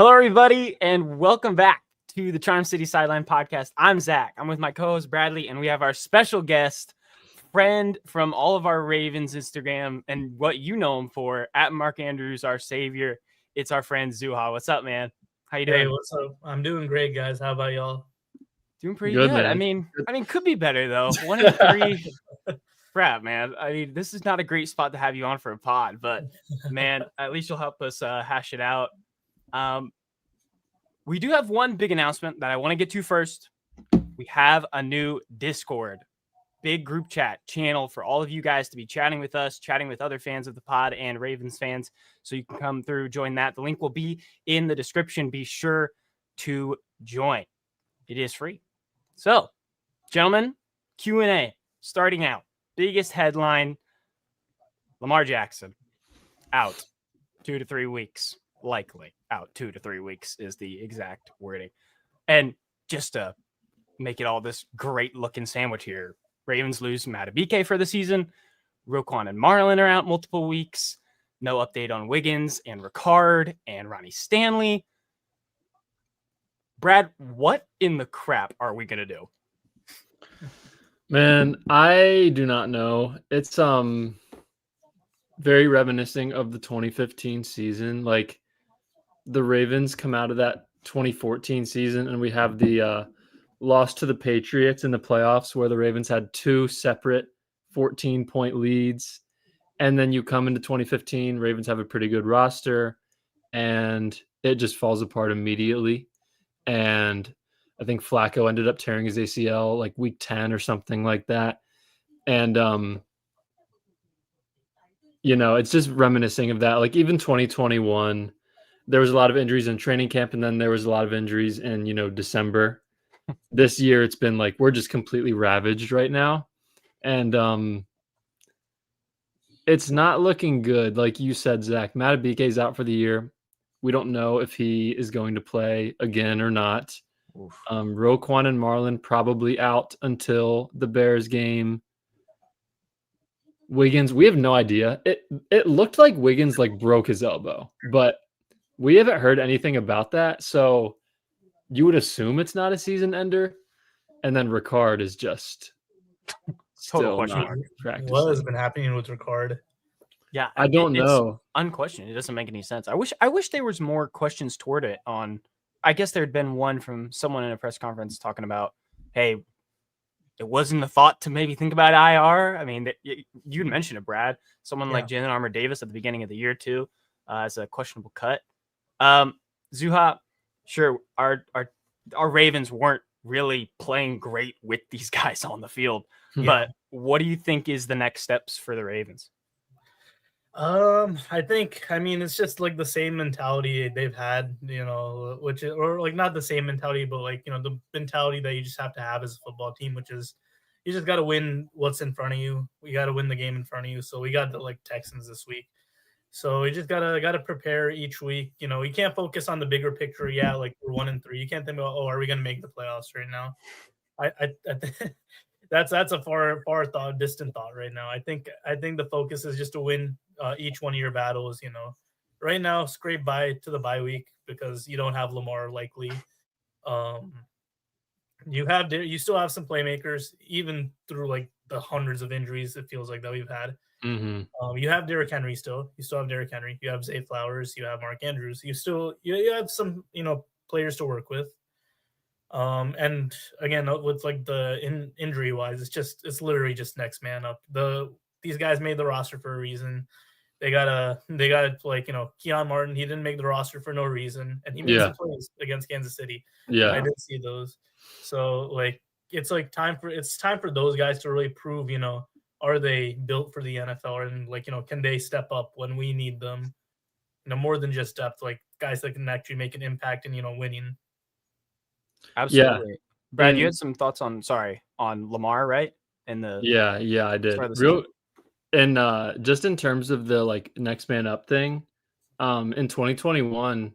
Hello, everybody, and welcome back to the Charm City Sideline Podcast. I'm Zach. I'm with my co-host Bradley, and we have our special guest, friend from all of our Ravens Instagram and what you know him for, at Mark Andrews, our savior. It's our friend Zuha. What's up, man? How you doing? Hey, what's up? I'm doing great, guys. How about y'all? Doing pretty good. Man. I mean, could be better though. 1-3. Crap, man. I mean, this is not a great spot to have you on for a pod, but man, at least you'll help us hash it out. We do have one big announcement that I want to get to first. We have a new Discord, big group chat channel for all of you guys to be chatting with us, chatting with other fans of the pod and Ravens fans. So you can come through, join that. The link will be in the description. Be sure to join. It is free. So, gentlemen, Q&A starting out. Biggest headline, Lamar Jackson out 2 to 3 weeks. Likely out 2 to 3 weeks is the exact wording. And just to make it all this great looking sandwich here, Ravens lose Matabike for the season. Roquan and Marlon are out multiple weeks. No update on Wiggins and Ricard and Ronnie Stanley. Brad, what in the crap are we going to do? Man, I do not know. It's very reminiscent of the 2015 season. Like, the Ravens come out of that 2014 season and we have the loss to the Patriots in the playoffs where the Ravens had two separate 14-point leads. And then you come into 2015, Ravens have a pretty good roster and it just falls apart immediately. And I think Flacco ended up tearing his ACL like week 10 or something like that. And, it's just reminiscing of that. Like, even 2021, there was a lot of injuries in training camp, and then there was a lot of injuries in, December. This year, it's been like we're just completely ravaged right now. And it's not looking good. Like you said, Zach, Matabike is out for the year. We don't know if he is going to play again or not. Roquan and Marlon probably out until the Bears game. Wiggins, we have no idea. It looked like Wiggins broke his elbow, but we haven't heard anything about that. So you would assume it's not a season ender. And then Ricard is just still not practicing. What has been happening with Ricard? Yeah, I don't know. Unquestioned. It doesn't make any sense. I wish there was more questions toward it on. I guess there'd been one from someone in a press conference talking about, hey, it wasn't a thought to maybe think about IR. I mean, you'd mentioned it, Brad. Someone like Jalen Armour Davis at the beginning of the year too, as a questionable cut. Zuha, sure, our Ravens weren't really playing great with these guys on the field, but what do you think is the next steps for the Ravens? I mean, it's just like the same mentality they've had, or not the same mentality, but the mentality that you just have to have as a football team, which is you just got to win what's in front of you. We got to win the game in front of you. So we got the Texans this week. So we just gotta prepare each week. We can't focus on the bigger picture. Yeah, we're 1-3. You can't think about, are we gonna make the playoffs right now? I that's a far distant thought right now. I think the focus is just to win each one of your battles. Right now, scrape by to the bye week because you don't have Lamar likely. You still have some playmakers even through the hundreds of injuries it feels like that we've had. Mm-hmm. You have Derrick Henry still. You still have Derrick Henry. You have Zay Flowers. You have Mark Andrews. You have some players to work with. And again, with the injury wise, it's literally just next man up. These guys made the roster for a reason. They got Keon Martin. He didn't make the roster for no reason, and he made some plays against Kansas City. Yeah, I did see those. So it's time for those guys to really prove are they built for the NFL? And can they step up when we need them? More than just depth, guys that can actually make an impact and winning. Absolutely. Yeah. Brad, you had some thoughts on Lamar, right? And yeah, I did. Just in terms of the next man up thing, in 2021,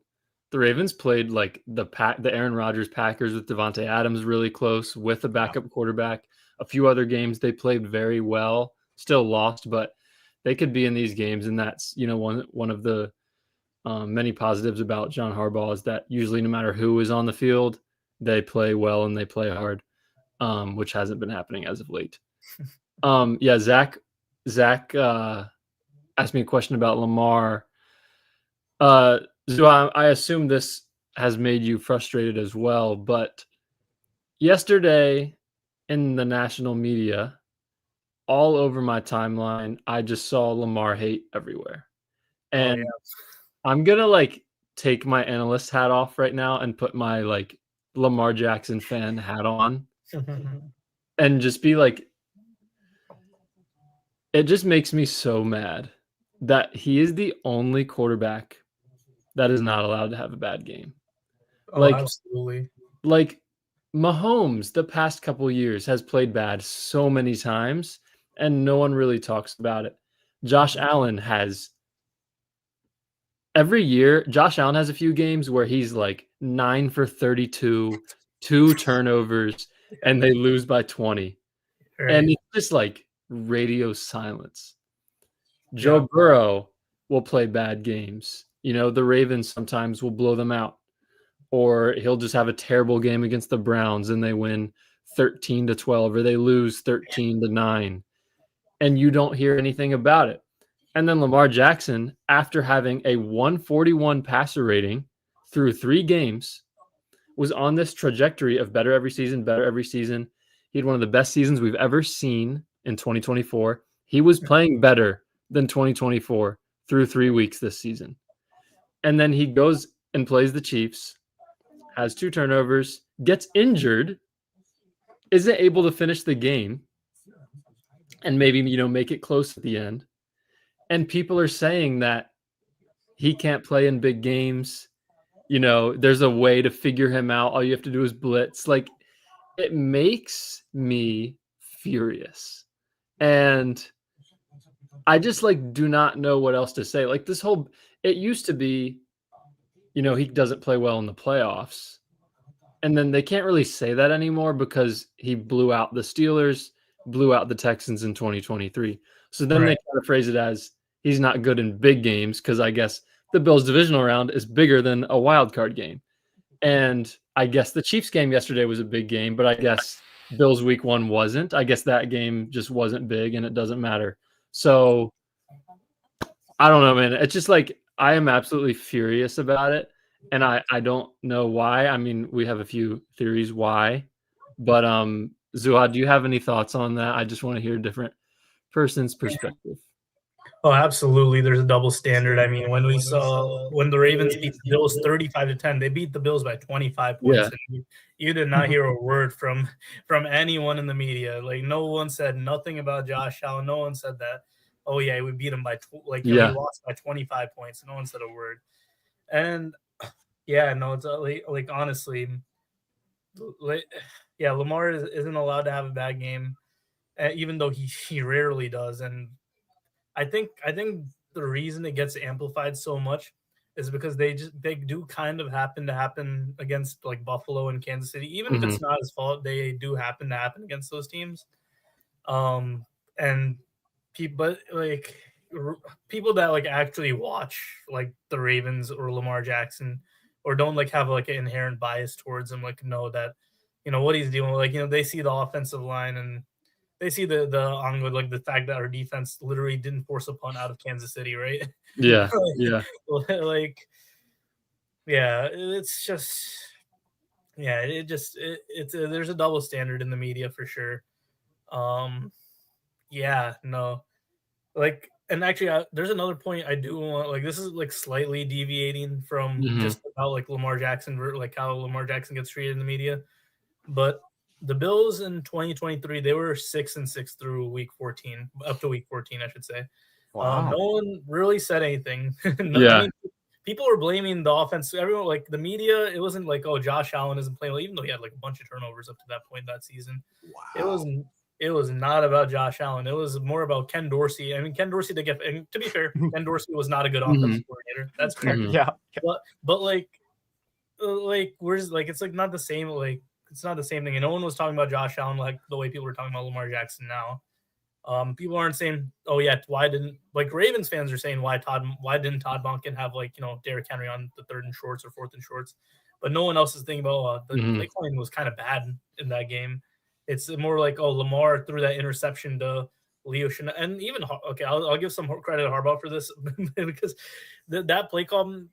the Ravens played the Aaron Rodgers Packers with Devontae Adams really close with a backup quarterback. A few other games they played very well, still lost, but they could be in these games, and that's one of the Many positives about John Harbaugh is that usually no matter who is on the field, they play well and they play hard, which hasn't been happening as of late. Yeah, Zach asked me a question about Lamar. So I assume this has made you frustrated as well, but yesterday in the national media, all over my timeline, I just saw Lamar hate everywhere. And I'm going to take my analyst hat off right now and put my Lamar Jackson fan hat on and just be like, it just makes me so mad that he is the only quarterback that is not allowed to have a bad game. Absolutely. Like Mahomes, the past couple years has played bad so many times, and no one really talks about it. Josh Allen has every year. Josh Allen has a few games where he's 9 for 32, 2 turnovers, and they lose by 20. Right. And it's just radio silence. Joe Burrow will play bad games. The Ravens sometimes will blow them out, or he'll just have a terrible game against the Browns and they win 13-12, or they lose 13-9, and you don't hear anything about it. And then Lamar Jackson, after having a 141 passer rating through 3 games, was on this trajectory of better every season. He had one of the best seasons we've ever seen in 2024. He was playing better than 2024 through 3 weeks this season. And then he goes and plays the Chiefs, has 2 turnovers, gets injured, isn't able to finish the game, and maybe, make it close at the end. And people are saying that he can't play in big games. There's a way to figure him out. All you have to do is blitz. It makes me furious. And I just do not know what else to say. It used to be, he doesn't play well in the playoffs. And then they can't really say that anymore because he blew out the Steelers, blew out the Texans in 2023. So then they kind of phrase it as he's not good in big games because I guess the Bills divisional round is bigger than a wild card game. And I guess the Chiefs game yesterday was a big game, but I guess Bills week 1 wasn't. I guess that game just wasn't big and it doesn't matter. So I don't know, man. It's just I am absolutely furious about it. And I don't know why. I mean, we have a few theories why. But Zuha, do you have any thoughts on that? I just want to hear a different person's perspective. Oh, absolutely. There's a double standard. I mean, when the Ravens beat the Bills 35-10, they beat the Bills by 25 points. Yeah. And you did not hear a word from anyone in the media. No one said nothing about Josh Allen. No one said that. Oh yeah, we beat him by we lost by 25 points. No one said a word. And yeah, no, it's honestly, Lamar isn't allowed to have a bad game, even though he rarely does. And I think the reason it gets amplified so much is because they do kind of happen against Buffalo and Kansas City. Even if it's not his fault, they do happen to happen against those teams. And people that actually watch the Ravens or Lamar Jackson or don't have an inherent bias towards him, know that what he's doing. They see the offensive line and they see the ongoing the fact that our defense literally didn't force a punt out of Kansas City, right? Yeah, it's just there's a double standard in the media for sure. And actually, there's another point I do want. This is slightly deviating from just how Lamar Jackson, how Lamar Jackson gets treated in the media, but the Bills in 2023, they were 6-6 through week 14, up to week 14, I should say. Wow. No one really said anything. I mean, people were blaming the offense. Everyone, the media, it wasn't oh, Josh Allen isn't playing, even though he had a bunch of turnovers up to that point that season. Wow. It was not about Josh Allen. It was more about Ken Dorsey. I mean, Ken Dorsey, and to be fair, Ken Dorsey was not a good offensive coordinator. That's fair. Yeah. But where's it's not the same. It's not the same thing. And no one was talking about Josh Allen the way people were talking about Lamar Jackson now. People aren't saying, oh yeah, why didn't like Ravens fans are saying why didn't Todd Monken have like Derrick Henry on the 3rd and shorts or 4th and shorts, but no one else is thinking about the play calling was kind of bad in that game. It's more like Lamar threw that interception to Leo Chanel, and even I'll give some credit to Harbaugh for this because that play call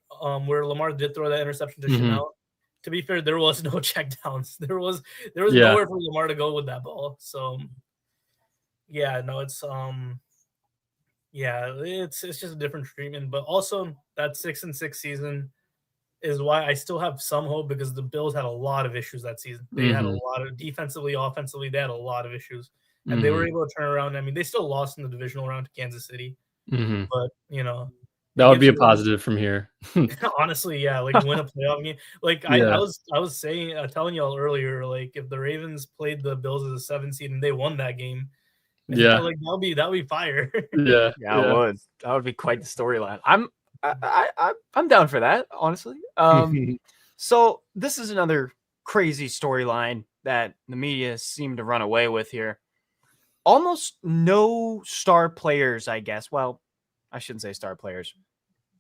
where Lamar did throw that interception to Chanel. To be fair, there was no checkdowns. There was nowhere for Lamar to go with that ball. So yeah, no, it's just a different treatment. But also that 6-6 season is why I still have some hope because the Bills had a lot of issues that season. They had a lot of defensively, offensively, they had a lot of issues. And they were able to turn around. I mean, they still lost in the divisional round to Kansas City. But, that would be a positive from here. Honestly, yeah, like win a playoff game. Like I was saying, telling y'all earlier, like if the Ravens played the Bills as a 7 seed and they won that game, like that would be fire. It would. That would be quite the storyline. I'm down for that, honestly. So this is another crazy storyline that the media seem to run away with here. Almost no star players, I guess. Well, I shouldn't say star players.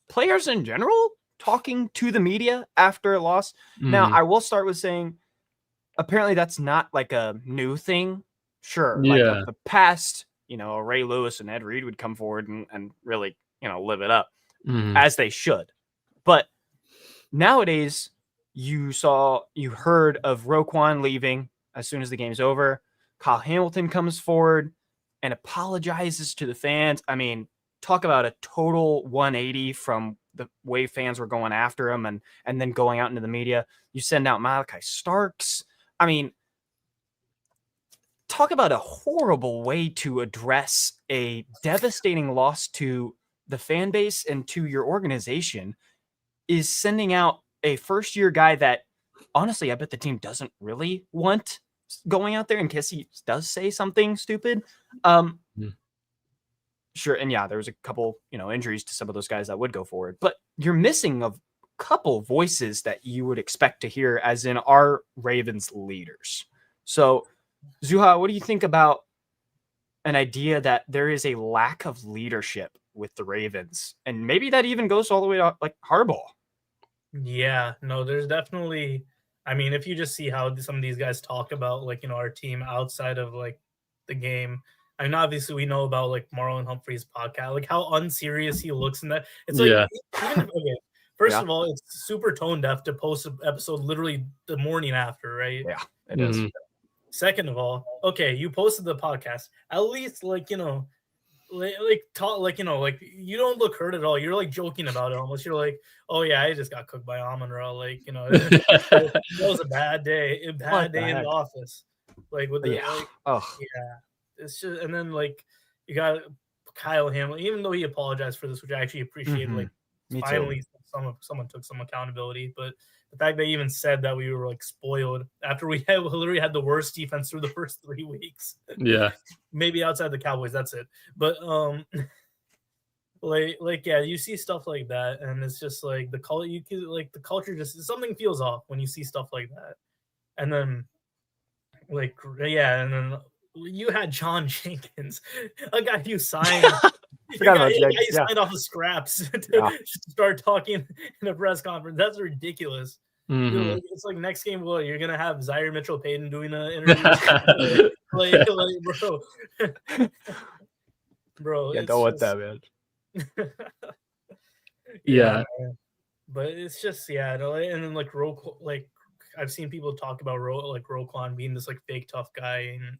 Players in general talking to the media after a loss. Now, I will start with saying, apparently that's not like a new thing. Sure. Like the past, Ray Lewis and Ed Reed would come forward and really, live it up as they should. But nowadays, you heard of Roquan leaving as soon as the game's over. Kyle Hamilton comes forward and apologizes to the fans. I mean, talk about a total 180 from the way fans were going after him and then going out into the media. You send out Malachi Starks. I mean, talk about a horrible way to address a devastating loss to the fan base and to your organization is sending out a first-year guy that, honestly, I bet the team doesn't really want going out there in case he does say something stupid. Sure. And yeah, there was a couple, injuries to some of those guys that would go forward, but you're missing a couple voices that you would expect to hear as in our Ravens leaders. So Zuha, what do you think about an idea that there is a lack of leadership with the Ravens? And maybe that even goes all the way to like Harbaugh. Yeah, no, there's definitely, I mean, if you just see how some of these guys talk about like, our team outside of like the game, I mean, obviously we know about like Marlon Humphrey's podcast, like how unserious he looks in that. It's like, first of all, it's super tone deaf to post an episode literally the morning after, right? Yeah, it is. Second of all, okay, you posted the podcast. At least like, talk like, like you don't look hurt at all. You're like joking about it almost. You're like, oh yeah, I just got cooked by Amon-Ra. Like, it was a bad day. In the office. Like with the it's just, and then like you got Kyle Hamilton, even though he apologized for this, which I actually appreciate. Like finally someone took some accountability, but the fact they even said that we were like spoiled after we literally had the worst defense through the first 3 weeks. Yeah. Maybe outside the Cowboys, that's it. But you see stuff like that, and it's just like the culture just something feels off when you see stuff like that. And then and then you had John Jenkins, a guy you signed. He signed off the scraps to start talking in a press conference. That's ridiculous. Dude, it's like next game, you're gonna have Zaire Mitchell-Payton doing an interview. bro. Yeah, don't want that, man. Yeah, but it's just and then like I've seen people talk about Roquan being this like fake tough guy and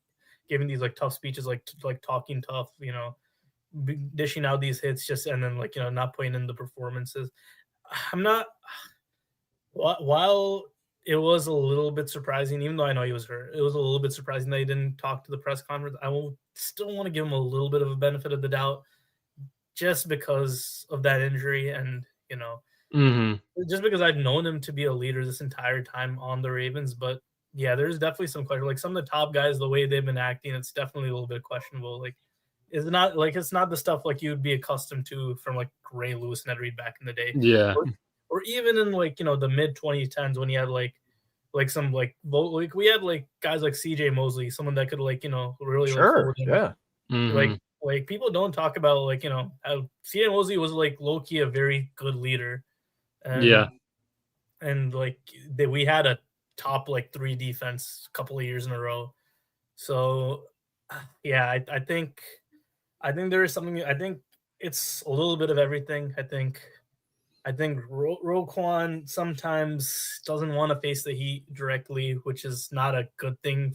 giving these like tough speeches, like talking tough, dishing out these hits and then like not putting in the performances. I'm not. While it was a little bit surprising, even though I know he was hurt, it was a little bit surprising that he didn't talk to the press conference. I will still want to give him a little bit of a benefit of the doubt, just because of that injury, and just because I've known him to be a leader this entire time on the Ravens. But yeah, there's definitely some question. Like some of the top guys, the way they've been acting, it's definitely a little bit questionable. Like, it's not the stuff like you would be accustomed to from like Ray Lewis and Ed Reed back in the day. Yeah. Or even in like, the mid 2010s when you had like some like we had like guys like CJ Mosley, someone that could like, really sure. like Mhm. Like people don't talk about like how CN Mosley was like low key a very good leader, Yeah. and like that we had a top like 3 defense a couple of years in a row. So yeah, I think there is something. I think it's a little bit of everything. I think Roquan sometimes doesn't want to face the heat directly, which is not a good thing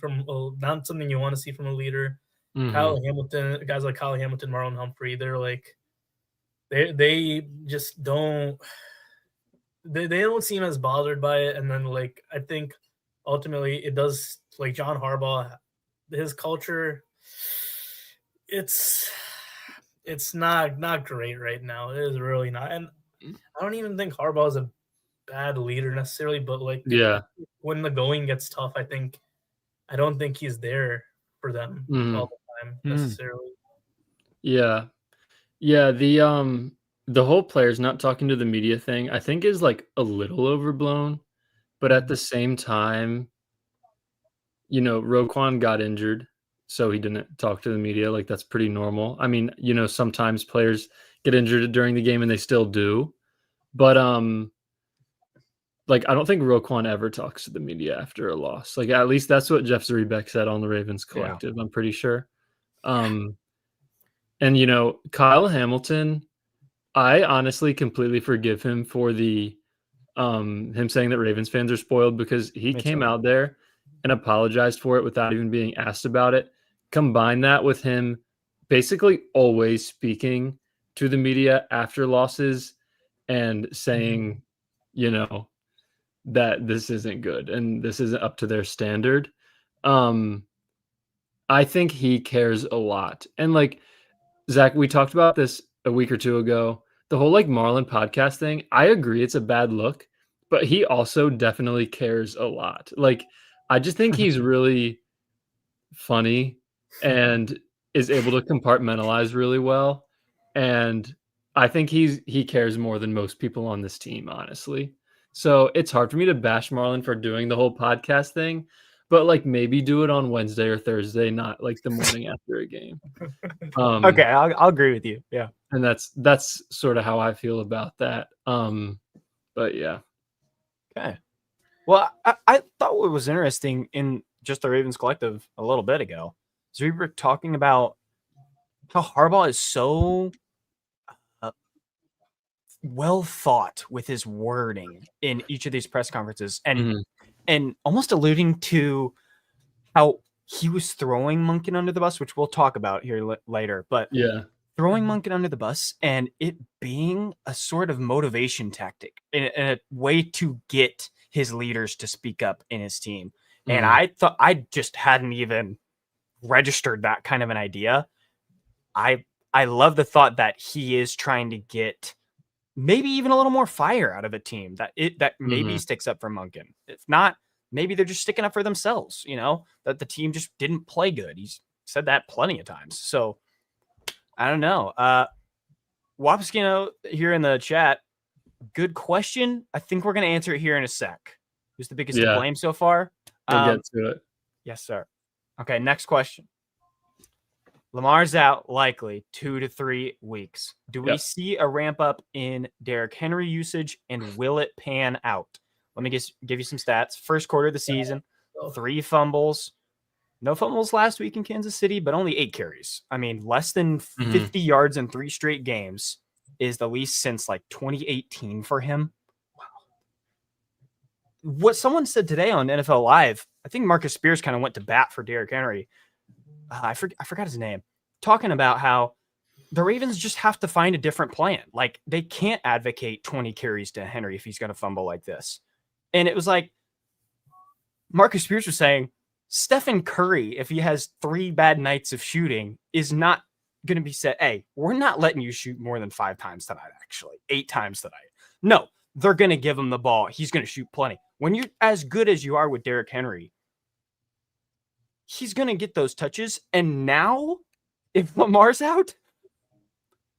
not something you want to see from a leader. Mhm. Guys like Kyle Hamilton, Marlon Humphrey, they're like they just they don't seem as bothered by it. And then like I think ultimately it does like John Harbaugh, his culture, it's it's not great right now. It is really not. And I don't even think Harbaugh is a bad leader necessarily, but like Yeah. when the going gets tough, I don't think he's there for them all Mhm. the time Mm. necessarily. Yeah. Yeah, the whole players not talking to the media thing, I think is like a little overblown, but at Mhm. the same time, Roquan got injured, so he didn't talk to the media. Like that's pretty normal. I mean, sometimes players get injured during the game and they still do. But like I don't think Roquan ever talks to the media after a loss. Like at least that's what Jeff Zrebiec said on the Ravens Yeah. Collective, I'm pretty sure. Um and Kyle Hamilton, I honestly completely forgive him for the him saying that Ravens fans are spoiled because he Me came too. out there and apologized for it without even being asked about it. Combine that with him basically always speaking to the media after losses and saying, you know, that this isn't good and this isn't up to their standard. Um, I think he cares a lot. And like Zach, we talked about this a week or two ago. The whole like Marlon podcast thing, I agree it's a bad look, but he also definitely cares a lot. Like, I just think he's really funny and is able to compartmentalize really well. And I think he cares more than most people on this team, honestly. So it's hard for me to bash Marlon for doing the whole podcast thing, but like maybe do it on Wednesday or Thursday, not like the morning after a game. Okay, I'll agree with you. Yeah. And that's sort of how I feel about that. But yeah. Okay. Well, I thought what was interesting in just the Ravens Collective a little bit ago is we were talking about how Harbaugh is so uh, well thought with his wording in each of these press conferences, and Mhm. almost alluding to how he was throwing Monken under the bus, which we'll talk about here later. But Yeah. throwing Monken under the bus and it being a sort of motivation tactic and a way to get his leaders to speak up in his team. And Mhm. I thought I just hadn't even registered that kind of an idea. I I love the thought that he is trying to get maybe even a little more fire out of a team that maybe Mhm. sticks up for Monken. If not, maybe they're just sticking up for themselves, that the team just didn't play good. He's said that plenty of times. So I don't know. Wapskino here in the chat. Good question. I think we're going to answer it here in a sec. Who's the biggest to Yeah. blame so far? We'll get to it. Yes, sir. Okay, next question. Lamar's out likely 2 to 3 weeks. Do we Yep. see a ramp up in Derrick Henry usage and will it pan out? Let me just give you some stats. First quarter of the season, 3 fumbles. No fumbles last week in Kansas City, but only 8 carries. I mean, less than Mhm. 50 yards in 3 straight games is the least since like 2018 for him. Wow. What someone said today on NFL Live, I think Marcus Spears kind of went to bat for Derrick Henry. I forgot his name. Talking about how the Ravens just have to find a different plan. Like they can't advocate 20 carries to Henry if he's going to fumble like this. And it was like Marcus Spears was saying, Stephen Curry, if he has 3 bad nights of shooting, is not going to be said, hey, we're not letting you shoot more than 5 times tonight, actually, 8 times tonight. No, they're going to give him the ball. He's going to shoot plenty. When you're as good as you are with Derrick Henry, he's going to get those touches. And now, if Lamar's out,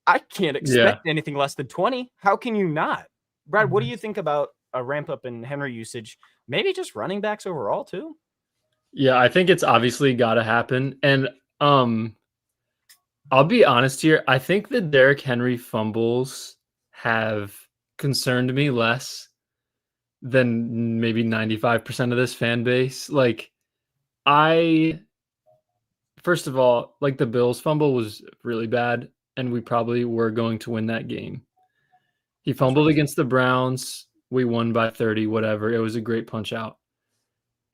I can't Yeah. expect anything less than 20. How can you not? Brad, what do Mhm. you think about a ramp up in Henry usage? Maybe just running backs overall, too? Yeah, I think it's obviously got to happen. And I'll be honest here. I think the Derrick Henry fumbles have concerned me less than maybe 95% of this fan base. Like, first of all, like the Bills fumble was really bad, and we probably were going to win that game. He fumbled against the Browns. We won by 30, whatever. It was a great punch out.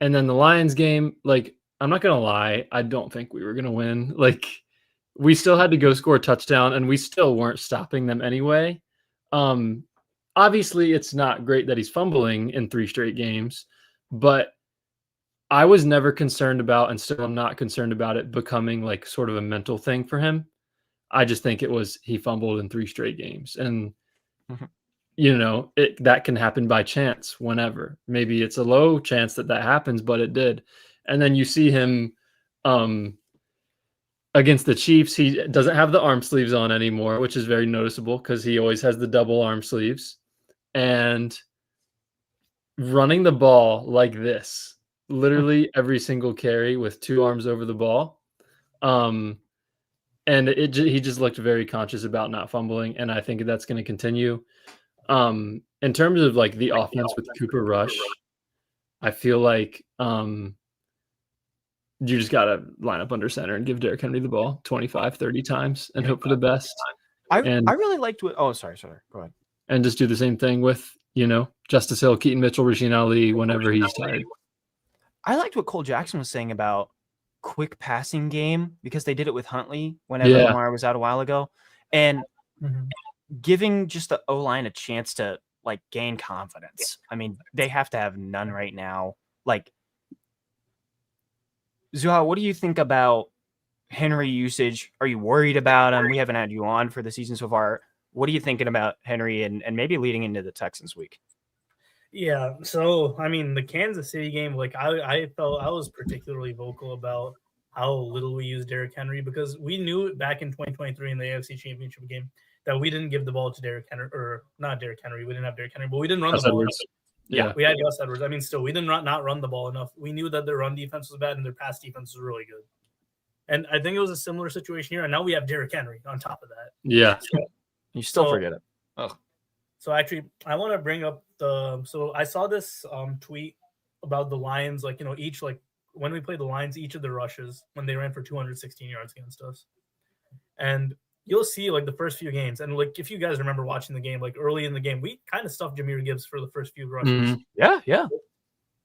And then the Lions game, like, I'm not going to lie, I don't think we were going to win. Like, we still had to go score a touchdown, and we still weren't stopping them anyway. Obviously, it's not great that he's fumbling in 3 straight games, but I was never concerned about, and still I'm not concerned about it becoming like sort of a mental thing for him. I just think it was he fumbled in 3 straight games, and that can happen by chance whenever. Maybe it's a low chance that happens, but it did. And then you see him against the Chiefs. He doesn't have the arm sleeves on anymore, which is very noticeable because he always has the double arm sleeves. And running the ball like this, literally every single carry with 2 arms over the ball. And he just looked very conscious about not fumbling, and I think that's going to continue. In terms of like the offense with Cooper Rush, I feel like you just got to line up under center and give Derrick Henry the ball 25, 30 times and hope for the best. I really liked what – oh, sorry. Go ahead. And just do the same thing with, Justice Hill, Keaton Mitchell, Rasheed Ali whenever he's tired. I liked what Cole Jackson was saying about quick passing game because they did it with Huntley whenever Lamar was out a while ago. And giving just the O-line a chance to, like, gain confidence. I mean, they have to have none right now. Like, Zuha, what do you think about Henry usage? Are you worried about him? We haven't had you on for the season so far. What are you thinking about Henry and maybe leading into the Texans week? Yeah, so, I mean, the Kansas City game, like, I felt I was particularly vocal about how little we use Derrick Henry because we knew back in 2023 in the AFC Championship game that we didn't give the ball to Derrick Henry, or not Derrick Henry. We didn't have Derrick Henry, but we didn't run the ball. Yeah, we had Gus Edwards. I mean, still, we did not run the ball enough. We knew that their run defense was bad and their pass defense was really good. And I think it was a similar situation here. And now we have Derrick Henry on top of that. Yeah. You still forget it. Oh. So actually, I want to bring up so I saw this tweet about the Lions, like, each, like, when we played the Lions, each of the rushes, when they ran for 216 yards against us. And you'll see, like, the first few games. And, like, if you guys remember watching the game, like, early in the game, we kind of stuffed Jahmyr Gibbs for the first few rushes. Mm-hmm. Yeah.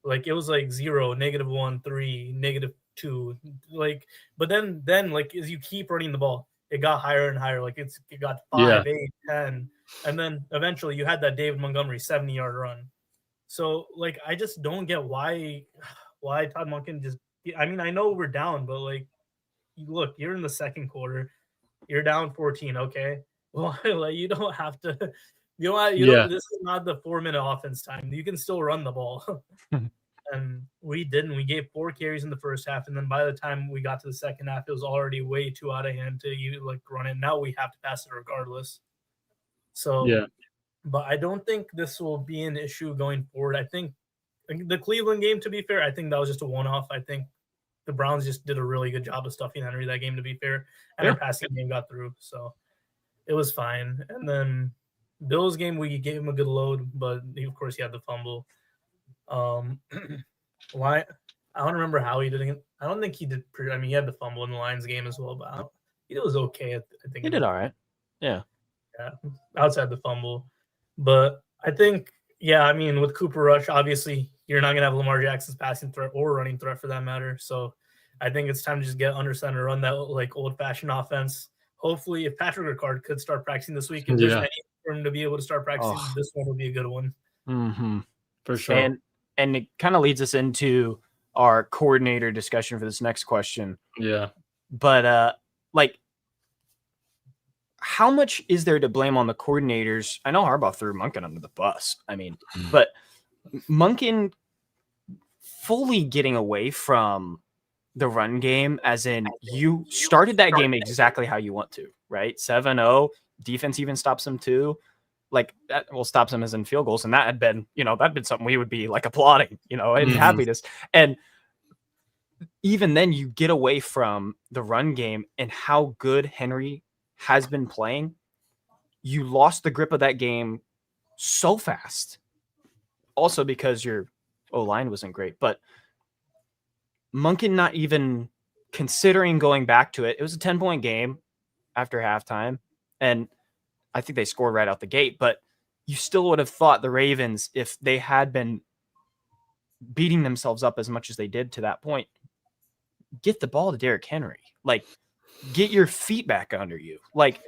Like, it was, like, 0, -1, 3, -2. Like, but then, like, as you keep running the ball, it got higher and higher. Like, it got 5, 8, 10. And then eventually you had that David Montgomery 70-yard run. So, like, I just don't get why Todd Monken just – I mean, I know we're down, but, like, look, you're in the second quarter. You're down 14, okay? Well, like, you don't have to – don't, this is not the 4-minute offense time. You can still run the ball. And we didn't. We gave 4 carries in the first half, and then by the time we got to the second half, it was already way too out of hand to run it. Now we have to pass it regardless. So, but I don't think this will be an issue going forward. I think the Cleveland game, to be fair, I think that was just a one-off. I think the Browns just did a really good job of stuffing Henry that game, to be fair, and our passing game got through, so it was fine. And then Bills game, we gave him a good load, but of course he had the fumble. Why? I don't remember how he did it. I don't think he did. I mean, he had the fumble in the Lions game as well, but he was okay. I think he did all right. Yeah, outside the fumble. But I think, I mean, with Cooper Rush, obviously you're not gonna have Lamar Jackson's passing threat or running threat for that matter. So I think it's time to just get under center, run that like old-fashioned offense. Hopefully, if Patrick Ricard could start practicing this week, if there's any for him to be able to start practicing, this one will be a good one. Mm-hmm. For sure. And it kind of leads us into our coordinator discussion for this next question. Yeah. But like, how much is there to blame on the coordinators? I know Harbaugh threw Monken under the bus. I mean, but Monken fully getting away from the run game, as in you started that game exactly how you want to, right? 7-0, defense even stops them too. Like that will stop them as in field goals. And that had been, that'd been something we would be like applauding, and happiness. And even then you get away from the run game and how good Henry has been playing. You lost the grip of that game so fast. Also because your O-line wasn't great, but Monken not even considering going back to it. It was a 10-point game after halftime, and I think they scored right out the gate, but you still would have thought the Ravens, if they had been beating themselves up as much as they did to that point, get the ball to Derrick Henry. Like, get your feet back under you. Like,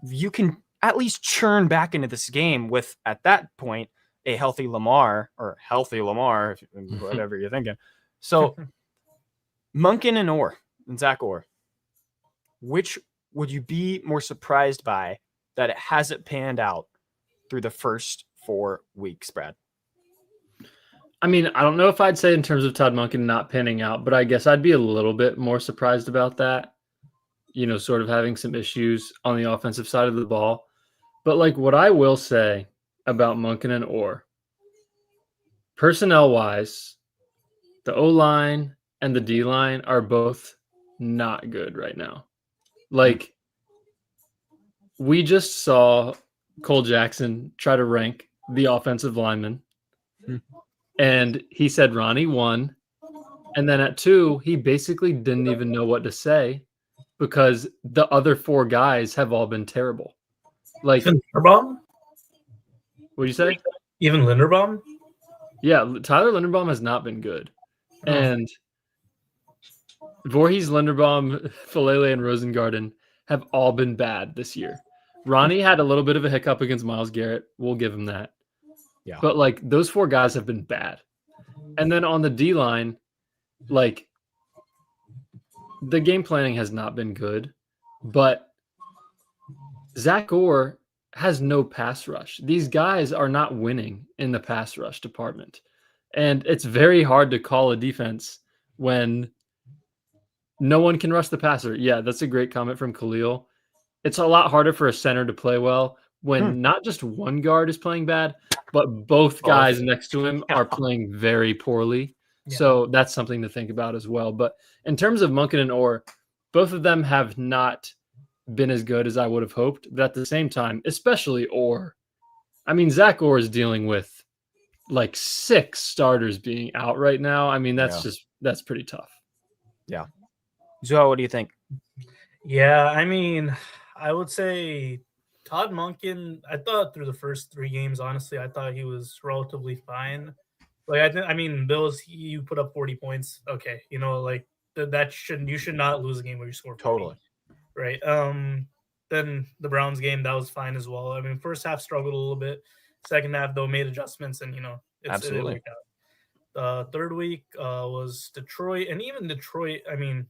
you can at least churn back into this game with, at that point, a healthy Lamar, whatever you're thinking. So, Monken and Zach Orr, which would you be more surprised by that it hasn't panned out through the first 4 weeks, Brad? I mean, I don't know if I'd say in terms of Todd Monken not panning out, but I guess I'd be a little bit more surprised about that, sort of having some issues on the offensive side of the ball. But like what I will say about Monken and Orr, personnel-wise, the O-line and the D-line are both not good right now. Like, we just saw Cole Jackson try to rank the offensive linemen. And he said Ronnie 1. And then at 2, he basically didn't even know what to say because the other 4 guys have all been terrible. Like, Linderbaum? What'd you say? Even Linderbaum? Yeah, Tyler Linderbaum has not been good. And Voorhees, Linderbaum, Falele, and Rosengarten have all been bad this year. Ronnie had a little bit of a hiccup against Myles Garrett. We'll give him that. Yeah. But, like, those 4 guys have been bad. And then on the D-line, like, the game planning has not been good. But Zach Orr has no pass rush. These guys are not winning in the pass rush department. And it's very hard to call a defense when no one can rush the passer. Yeah, that's a great comment from Khalil. It's a lot harder for a center to play well when not just one guard is playing bad, but both guys next to him are playing very poorly. Yeah. So that's something to think about as well. But in terms of Monken and Orr, both of them have not been as good as I would have hoped. But at the same time, especially Orr, I mean, Zach Orr is dealing with like 6 starters being out right now. I mean, that's pretty tough. Yeah. Zuha, what do you think? Yeah, I mean, I would say Todd Monken, I thought through the first 3 games, honestly, I thought he was relatively fine. Like, Bills, you put up 40 points. Okay. Like you should not lose a game where you score 40. Totally. Right. Then the Browns game, that was fine as well. I mean, first half struggled a little bit. Second half, though, made adjustments and, absolutely. It worked out. Third week was Detroit. And even Detroit, I mean,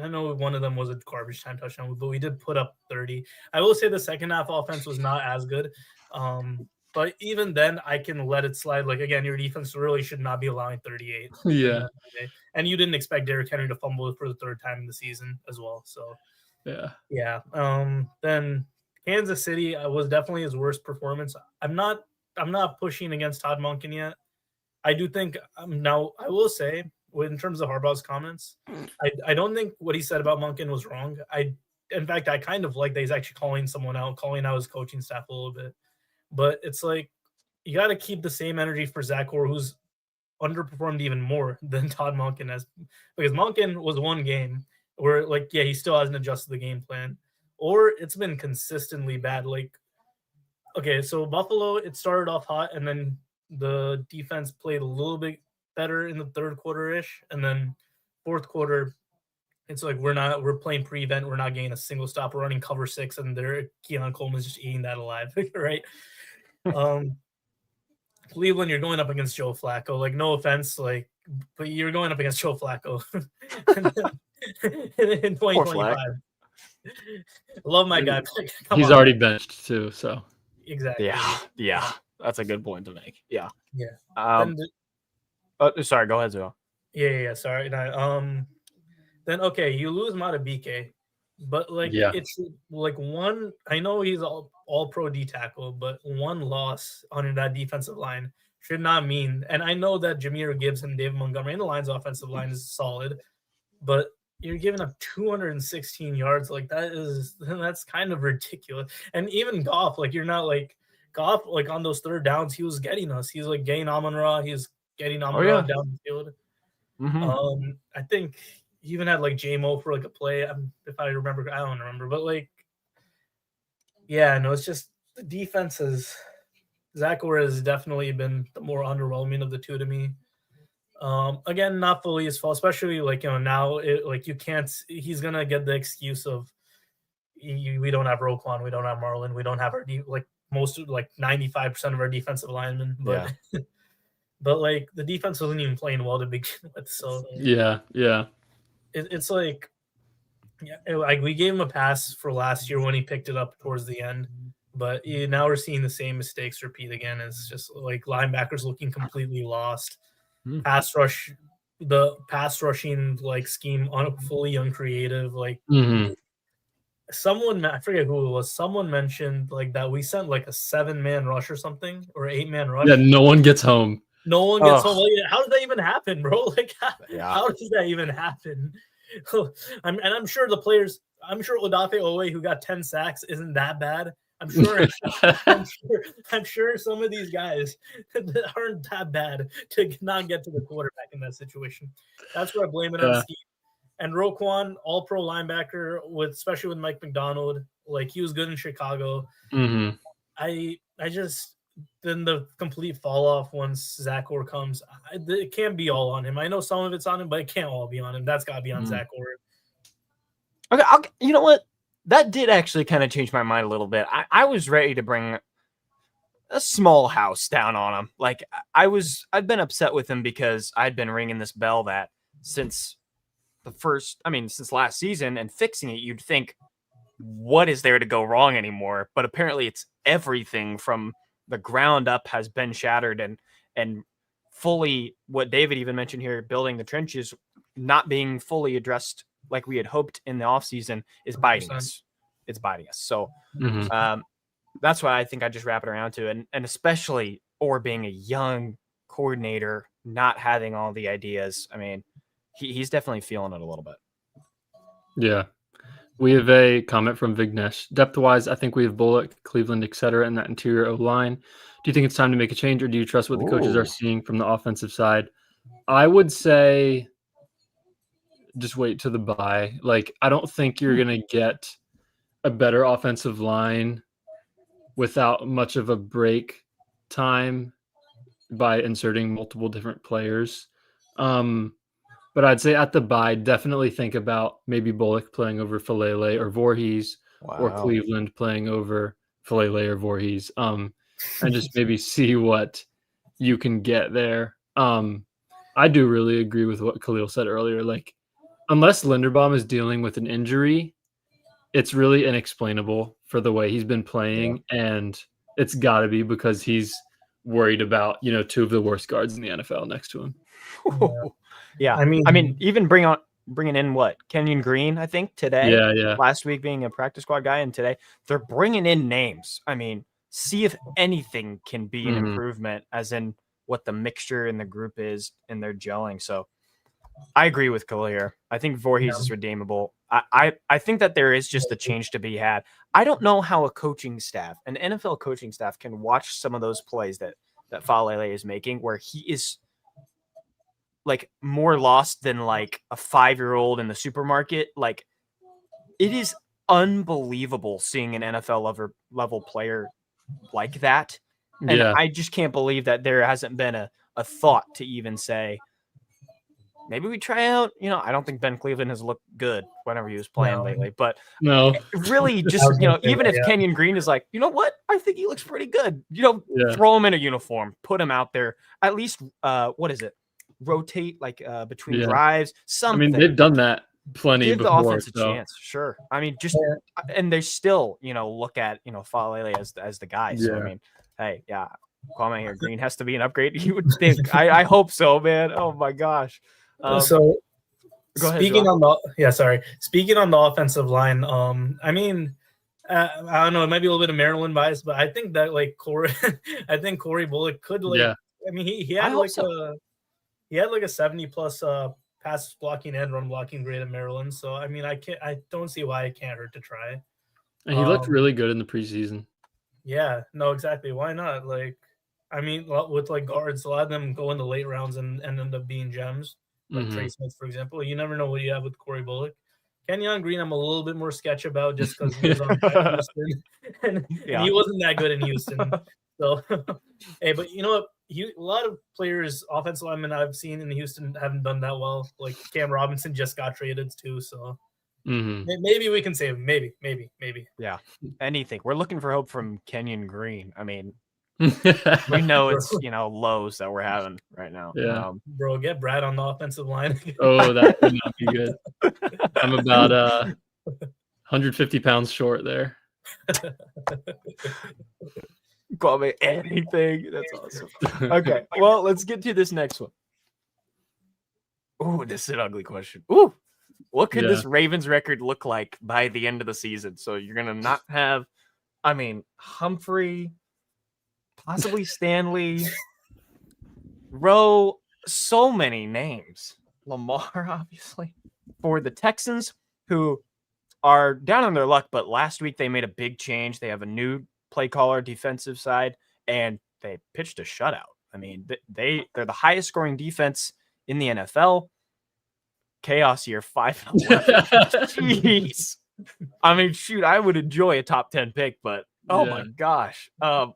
I know one of them was a garbage time touchdown, but we did put up 30. I will say the second half offense was not as good. But even then, I can let it slide. Like, again, your defense really should not be allowing 38. Yeah. And you didn't expect Derrick Henry to fumble for the 3rd time in the season as well. So, yeah. Then Kansas City was definitely his worst performance. I'm not pushing against Todd Monken yet. I do think now I will say, in terms of Harbaugh's comments, I don't think what he said about Monken was wrong. In fact, I kind of like that he's actually calling out his coaching staff a little bit. But it's like, you got to keep the same energy for Zach Orr, who's underperformed even more than Todd Monken has. Because Monken was 1 game where, like, yeah, he still hasn't adjusted the game plan. Or it's been consistently bad. Like, okay, so Buffalo, it started off hot, and then the defense played a little bit better in the 3rd quarter-ish. And then 4th quarter, it's like we're playing prevent. We're not getting a single stop. We're running cover 6, and Keon Coleman's just eating that alive, right? Cleveland, you're going up against Joe Flacco. Like, no offense, like, but you're going up against Joe Flacco in 2025. Love my guy. He's already benched too, so exactly. Yeah, that's a good point to make. Yeah. Sorry, go ahead, Zoe. Yeah. Sorry. Then okay, you lose Matabike, but it's like one. I know he's all pro D tackle, but 1 loss on that defensive line should not mean. And I know that Jahmyr Gibbs and David Montgomery and the Lions' offensive line is solid, but you're giving up 216 yards. Like that's kind of ridiculous. And even Goff, like you're not like Goff, like on those third downs, he was getting us. He's like getting Amon-Ra. He's getting Amon-Ra down the field. I think he even had like J-Mo for like a play. If I remember, I don't remember, but like, yeah, no, it's just the defense is. Zach Orr has definitely been the more underwhelming of the two to me. Again, not fully his fault, especially like, now you can't, he's going to get the excuse of we don't have Roquan, we don't have Marlon, we don't have our, most, 95% of our defensive linemen, but, but like the defense wasn't even playing well to begin with. So yeah. It's like, like we gave him a pass for last year when he picked it up towards the end. But now we're seeing the same mistakes repeat again. It's just like linebackers looking completely lost. Pass rushing like scheme fully uncreative. Like someone, I forget who it was. Someone mentioned like that we sent like a 7-man rush or something, or 8-man rush. Yeah, no one gets home. No one gets home. Like, how does that even happen, bro? Like, how does that even happen? I'm sure the players. I'm sure Odafe Owe, who got 10 sacks, isn't that bad. I'm sure some of these guys aren't that bad to not get to the quarterback in that situation. That's where I blame it on Steve. And Roquan, all-pro linebacker, especially with Mike McDonald, like he was good in Chicago. I just then the complete fall off once Zach Orr comes. It can't be all on him. I know some of it's on him, but it can't all be on him. That's got to be on Zach Orr. Okay, you know what? That did actually kind of change my mind a little bit. I was ready to bring a small house down on him. Like I've been upset with him because I'd been ringing this bell that since last season and fixing it, you'd think, what is there to go wrong anymore? But apparently it's everything from the ground up has been shattered and fully what David even mentioned here, building the trenches, not being fully addressed like we had hoped in the offseason is biting 100%. Us. It's biting us. So that's why I think I just wrap it around to. And especially Orr being a young coordinator, not having all the ideas. I mean, he's definitely feeling it a little bit. Yeah. We have a comment from Vignesh. Depth-wise, I think we have Bullock, Cleveland, etc. in that interior O-line. Do you think it's time to make a change, or do you trust what the coaches are seeing from the offensive side? I would say just wait to the bye. Like, I don't think you're going to get a better offensive line without much of a break time by inserting multiple different players. But I'd say at the bye, definitely think about maybe Bullock playing over Falele or Voorhees, or Cleveland playing over Falele or Voorhees, and just maybe see what you can get there. I do really agree with what Khalil said earlier. Like, unless Linderbaum is dealing with an injury, it's really inexplainable for the way he's been playing, and it's got to be because he's worried about, two of the worst guards in the NFL next to him. Yeah. I mean, even bringing in Kenyon Green, I think today, last week being a practice squad guy, and today they're bringing in names. I mean, see if anything can be an improvement, as in what the mixture in the group is and they're gelling. So I agree with Khalil here. I think Voorhees is redeemable. I think that there is just a change to be had. I don't know how an NFL coaching staff can watch some of those plays that Falele is making, where he is like more lost than like a 5-year-old in the supermarket. Like, it is unbelievable seeing an NFL level player like that. And I just can't believe that there hasn't been a thought to even say, maybe we try out, I don't think Ben Cleveland has looked good whenever he was playing lately, but really just, even if Kenyon Green is like, you know what, I think he looks pretty good, throw him in a uniform, put him out there, at least, rotate between drives, something. I mean, they've done that plenty Give before. The offense a chance, sure. I mean, just and they still, look at Falele as the guy. So I mean, hey, comment here. Green has to be an upgrade. You would think. I hope so, man. Oh my gosh. So go ahead, speaking on the offensive line, I mean, I don't know, it might be a little bit of Maryland bias, but I think that Corey Bullock could I mean, he had like a 70+ pass blocking and run blocking great at Maryland. So I mean, I don't see why it can't hurt to try. And he looked really good in the preseason. Yeah, no, exactly. Why not? Like, I mean, with like guards, a lot of them go in the late rounds and end up being gems. Like Trey Smith, for example. You never know what you have with Corey Bullock. Kenyon Green, I'm a little bit more sketch about just because he was on Houston and he wasn't that good in Houston. So, hey, but you know what? A lot of players, offensive linemen I've seen in Houston haven't done that well. Like Cam Robinson just got traded too, so maybe we can save him. Maybe. Yeah, anything. We're looking for hope from Kenyon Green. I mean, we know it's lows that we're having right now. Yeah, bro, get Brad on the offensive line. Oh, that would not be good. I'm about 150 pounds short there. Call me anything. That's awesome. Okay, well, let's get to this next one. Ooh, this is an ugly question. Ooh, what could this Ravens record look like by the end of the season? So you're gonna not have, I mean, Humphrey, possibly Stanley, Rowe, so many names. Lamar, obviously, for the Texans, who are down on their luck, but last week they made a big change. They have a new play caller defensive side, and they pitched a shutout. I mean, they're the highest scoring defense in the NFL. Chaos year 5-11. Jeez. I mean, shoot, I would enjoy a top 10 pick, but my gosh. Zuha,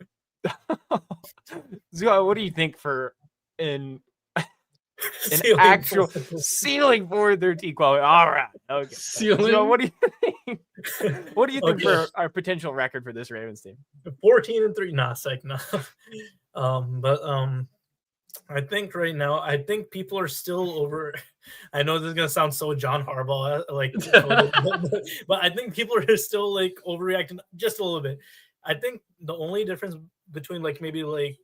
what do you think for an actual ceiling for their team quality? All right. Okay. Ceiling. So what do you think? What do you think for our potential record for this Ravens team? 14-3. Nah, psych, nah. I think right now, people are still over. I know this is gonna sound so John Harbaugh, but I think people are still like overreacting just a little bit. I think the only difference between maybe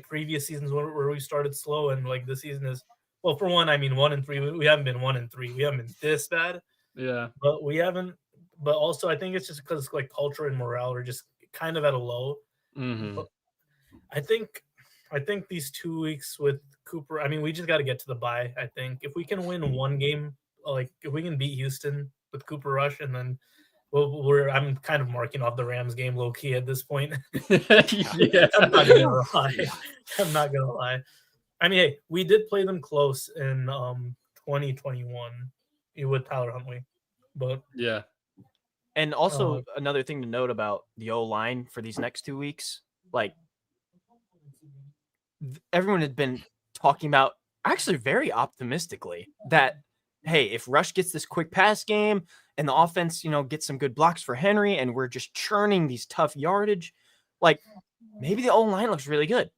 previous seasons where we started slow and like this season is, well, for one, I mean 1-3. We haven't been 1-3. We haven't been this bad. Yeah, but we haven't. But also, I think it's just because culture and morale are just kind of at a low. Mm-hmm. I think these 2 weeks with Cooper, I mean, we just got to get to the bye. I think if we can win one game, if we can beat Houston with Cooper Rush, and then I'm kind of marking off the Rams game low key at this point. Yeah, I'm not gonna lie. I mean, hey, we did play them close in 2021 with Tyler Huntley, but yeah. And also another thing to note about the O-line for these next 2 weeks, everyone had been talking about, actually very optimistically, that, hey, if Rush gets this quick pass game and the offense, gets some good blocks for Henry and we're just churning these tough yardage, maybe the O-line looks really good.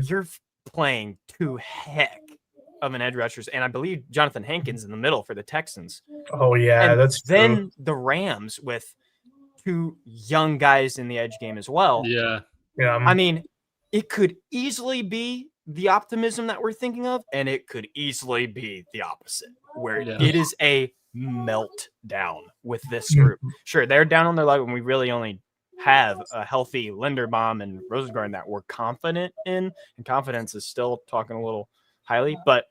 You're playing 2 heck of an edge rushers, and I believe Jonathan Hankins in the middle for the Texans. Oh, yeah, and that's then true. The Rams with 2 young guys in the edge game as well. Yeah. I mean, it could easily be the optimism that we're thinking of, and it could easily be the opposite, where it is a meltdown with this group. Sure, they're down on their luck when we really only have a healthy Linderbaum and Rosengarten that we're confident in, and confidence is still talking a little highly, but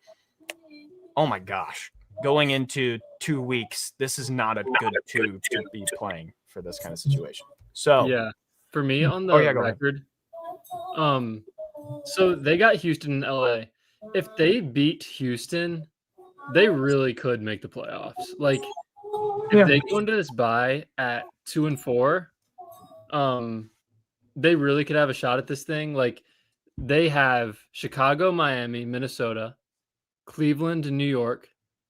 oh my gosh, going into 2 weeks, this is not a good 2 to be playing for this kind of situation. So yeah, for me on the record, so they got Houston and LA. If they beat Houston, they really could make the playoffs. If they go into this bye at 2-4, they really could have a shot at this thing. They have Chicago, Miami, Minnesota, Cleveland, and New York,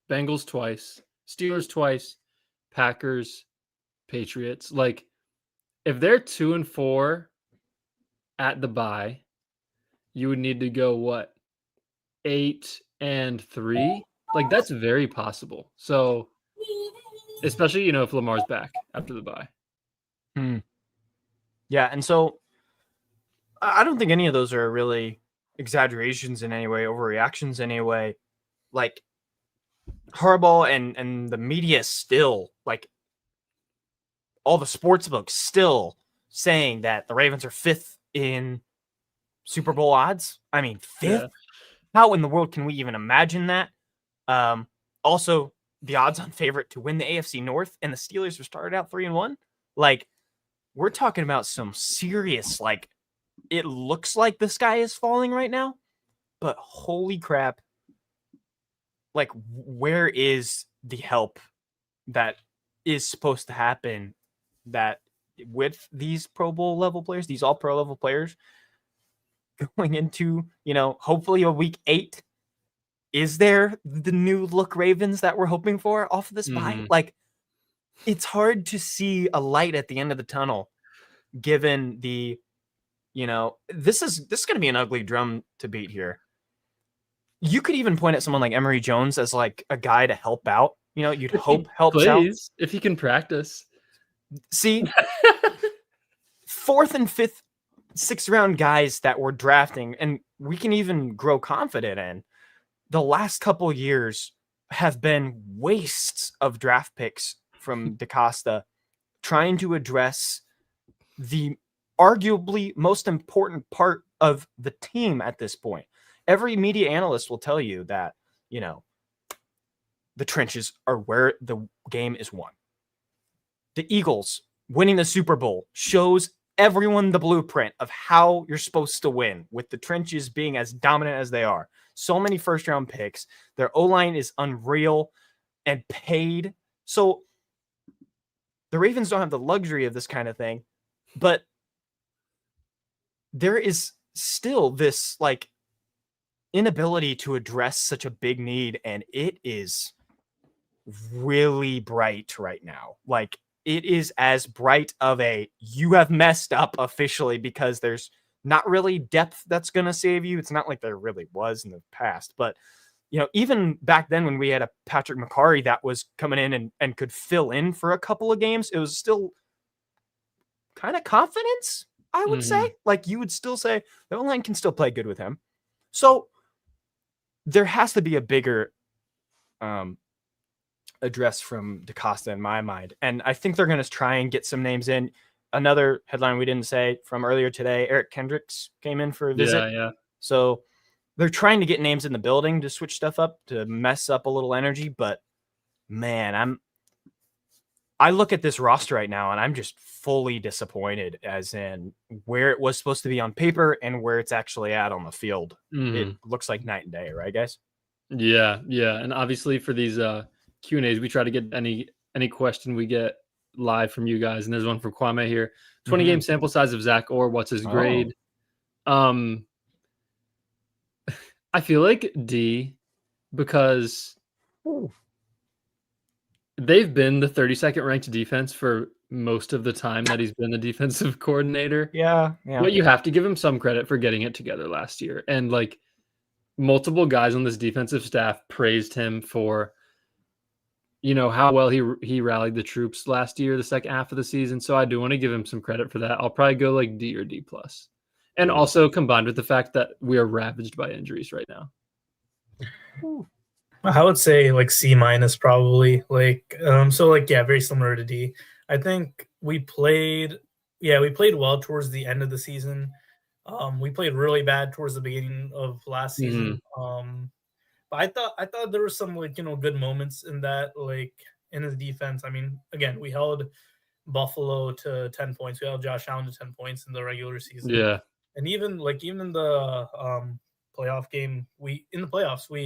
Bengals twice, Steelers twice, Packers, Patriots. If they're 2-4 at the bye, you would need to go 8-3. That's very possible. So, especially if Lamar's back after the bye. Yeah, and so I don't think any of those are really exaggerations in any way, overreactions in any way. Harbaugh and the media still, all the sports books still saying that the Ravens are 5th in Super Bowl odds. I mean, 5th? Yeah. How in the world can we even imagine that? Also, the odds-on favorite to win the AFC North, and the Steelers were started out 3-1. Like, we're talking about some serious, like, it looks like the sky is falling right now, but holy crap. Like, where is the help that is supposed to happen that with these Pro Bowl level players, these all pro level players going into, hopefully a week 8? Is there the new look Ravens that we're hoping for off of this bye? Like, it's hard to see a light at the end of the tunnel, given the, this is going to be an ugly drum to beat here. You could even point at someone like Emory Jones as like a guy to help out. You'd hope helps out if he can practice. See, 4th and 5th, 6th round guys that we're drafting, and we can even grow confident in. The last couple years have been wastes of draft picks from DaCosta trying to address the arguably most important part of the team at this point. Every media analyst will tell you that, the trenches are where the game is won. The Eagles winning the Super Bowl shows everyone the blueprint of how you're supposed to win, with the trenches being as dominant as they are. So many first-round picks. Their O-line is unreal and paid. So the Ravens don't have the luxury of this kind of thing, but there is still this like inability to address such a big need, and it is really bright right now. Like, it is as bright of a you have messed up officially, because there's not really depth that's going to save you. It's not like there really was in the past, but even back then when we had a Patrick McCarry that was coming in and could fill in for a couple of games, it was still kind of confidence, I would say. Like, you would still say the O-line can still play good with him. So there has to be a bigger address from DaCosta in my mind. And I think they're going to try and get some names in. Another headline we didn't say from earlier today, Eric Kendricks came in for a visit. Yeah. So they're trying to get names in the building to switch stuff up, to mess up a little energy. But man, I look at this roster right now and I'm just fully disappointed, as in where it was supposed to be on paper and where it's actually at on the field. It looks like night and day, right, guys? Yeah. And obviously for these Q&As, we try to get any question we get live from you guys. And there's one from Kwame here. 20 game sample size of Zach Orr. What's his grade? I feel like D, because they've been the 32nd ranked defense for most of the time that he's been the defensive coordinator. Yeah. But you have to give him some credit for getting it together last year. And like, multiple guys on this defensive staff praised him for, how well he rallied the troops last year, the second half of the season. So I do want to give him some credit for that. I'll probably go like D or D+. And also combined with the fact that we are ravaged by injuries right now. I would say like C- probably. Very similar to D. I think we played well towards the end of the season. We played really bad towards the beginning of last season. But I thought there were some good moments in that, like in his defense. I mean, again, we held Buffalo to 10 points. We held Josh Allen to 10 points in the regular season. Yeah. And even in the playoff game, we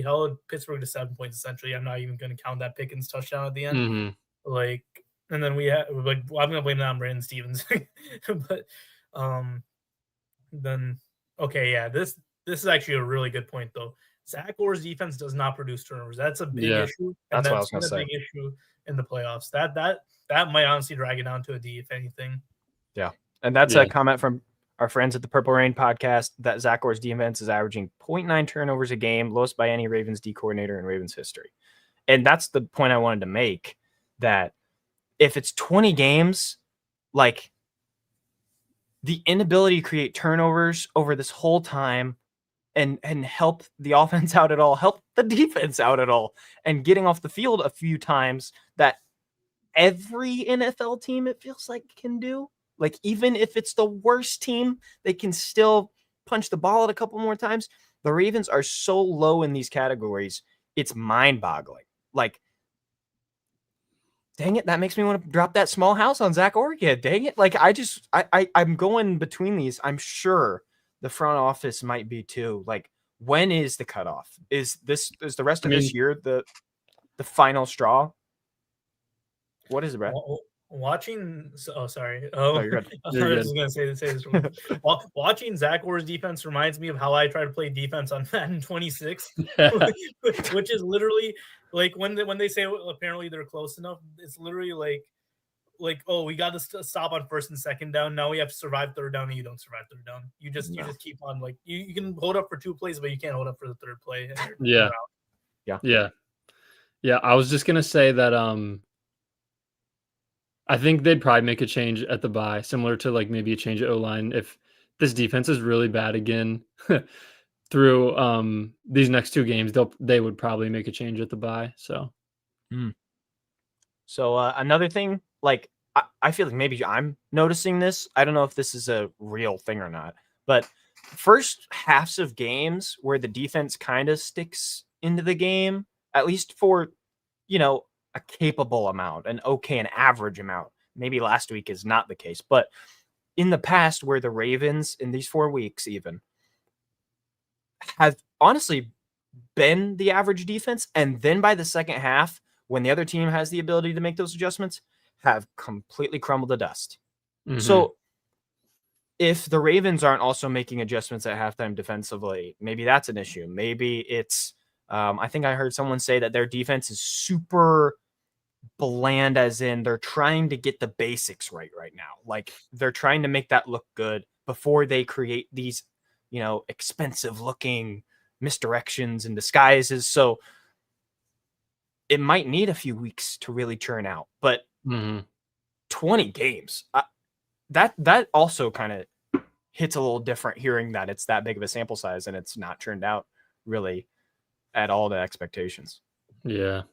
held Pittsburgh to 7 points essentially. I'm not even going to count that Pickens touchdown at the end. And then we had I'm going to blame that on Brandon Stevens. But this is actually a really good point though. Zach Orr's defense does not produce turnovers. That's a big issue. And that's been a big issue in the playoffs. That might honestly drag it down to a D, if anything. Yeah. And that's a comment from our friends at the Purple Rain podcast that Zach Orr's defense is averaging 0.9 turnovers a game, lowest by any Ravens D coordinator in Ravens history. And that's the point I wanted to make, that if it's 20 games, like the inability to create turnovers over this whole time and help the offense out at all, help the defense out at all, and getting off the field a few times that every NFL team, it feels like, can do. Like, even if it's the worst team, they can still punch the ball out a couple more times. The Ravens are so low in these categories. it's mind-boggling. Like, dang it, that makes me want to drop that small house on Zach Orchid. Dang it. Like, I'm going between these. I'm sure the front office might be too. Like, when is the cutoff? Is the rest of this year the final straw? What is it, Brad? Watching, sorry. No, you're good. I was going to say this. Watching Zach Orr's defense reminds me of how I try to play defense on Madden 26, which is literally like when they say apparently they're close enough. It's literally like oh, we got to stop on first and second down. Now we have to survive third down, and you don't survive third down. You just keep on like you can hold up for 2 plays, but you can't hold up for the third play. Yeah. I was just gonna say that I think they'd probably make a change at the bye, similar to like maybe a change at O-line. If this defense is really bad again through these next 2 games, they would probably make a change at the bye. So, So another thing, like I feel like maybe I'm noticing this. I don't know if this is a real thing or not, but first halves of games where the defense kind of sticks into the game, at least for, a capable amount, an average amount. Maybe last week is not the case, but in the past where the Ravens in these 4 weeks even have honestly been the average defense, and then by the second half, when the other team has the ability to make those adjustments, have completely crumbled to dust. mm-hmm. So if the Ravens aren't also making adjustments at halftime defensively, maybe that's an issue. Maybe it's I think I heard someone say that their defense is super bland, as in they're trying to get the basics right now. Like they're trying to make that look good before they create these, expensive looking misdirections and disguises. So it might need a few weeks to really churn out, but 20 games, that also kind of hits a little different hearing that it's that big of a sample size and it's not turned out really at all to expectations. Yeah.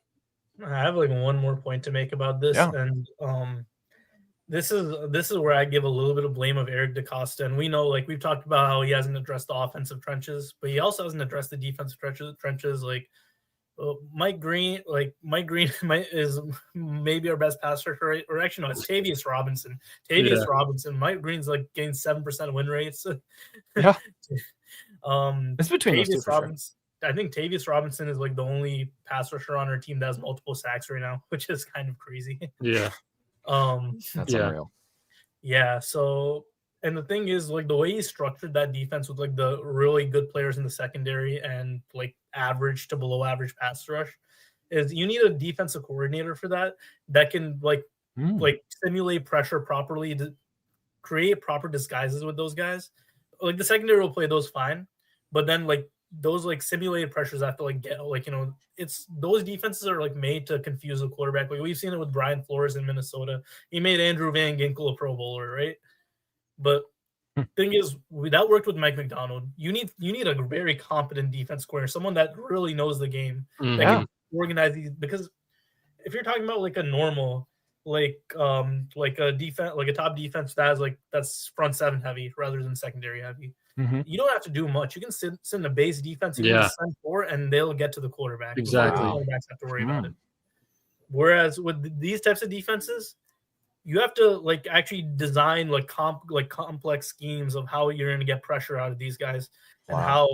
I have like one more point to make about this, and this is where I give a little bit of blame of Eric DaCosta, and we know like we've talked about how he hasn't addressed the offensive trenches, but he also hasn't addressed the defensive trenches. Like Mike Green is maybe our best passer, right? Or actually no, it's Tavius Robinson. Robinson. Mike Green's like getting 7% win rates. Yeah. It's between those two for sure. I think Tavius Robinson is like the only pass rusher on our team that has multiple sacks right now, which is kind of crazy. Yeah. That's unreal. Yeah. So, and the thing is, like the way he structured that defense with like the really good players in the secondary and like average to below average pass rush, is you need a defensive coordinator for that can like simulate pressure properly, to create proper disguises with those guys. Like the secondary will play those fine, but then like those like simulated pressures have to like get like it's those defenses are like made to confuse the quarterback. Like we've seen it with Brian Flores in Minnesota. He made Andrew Van Ginkel a Pro Bowler, right? But thing is, that worked with Mike McDonald. You need a very competent defense coordinator, someone that really knows the game, that can organize these. Because if you're talking about like a normal like a defense, like a top defense that has like that's front seven heavy rather than secondary heavy. You don't have to do much. You can send a base defense, you can send 4, and they'll get to the quarterback. Exactly. The quarterbacks have to worry about it. Whereas with these types of defenses, you have to like actually design like complex schemes of how you're going to get pressure out of these guys and how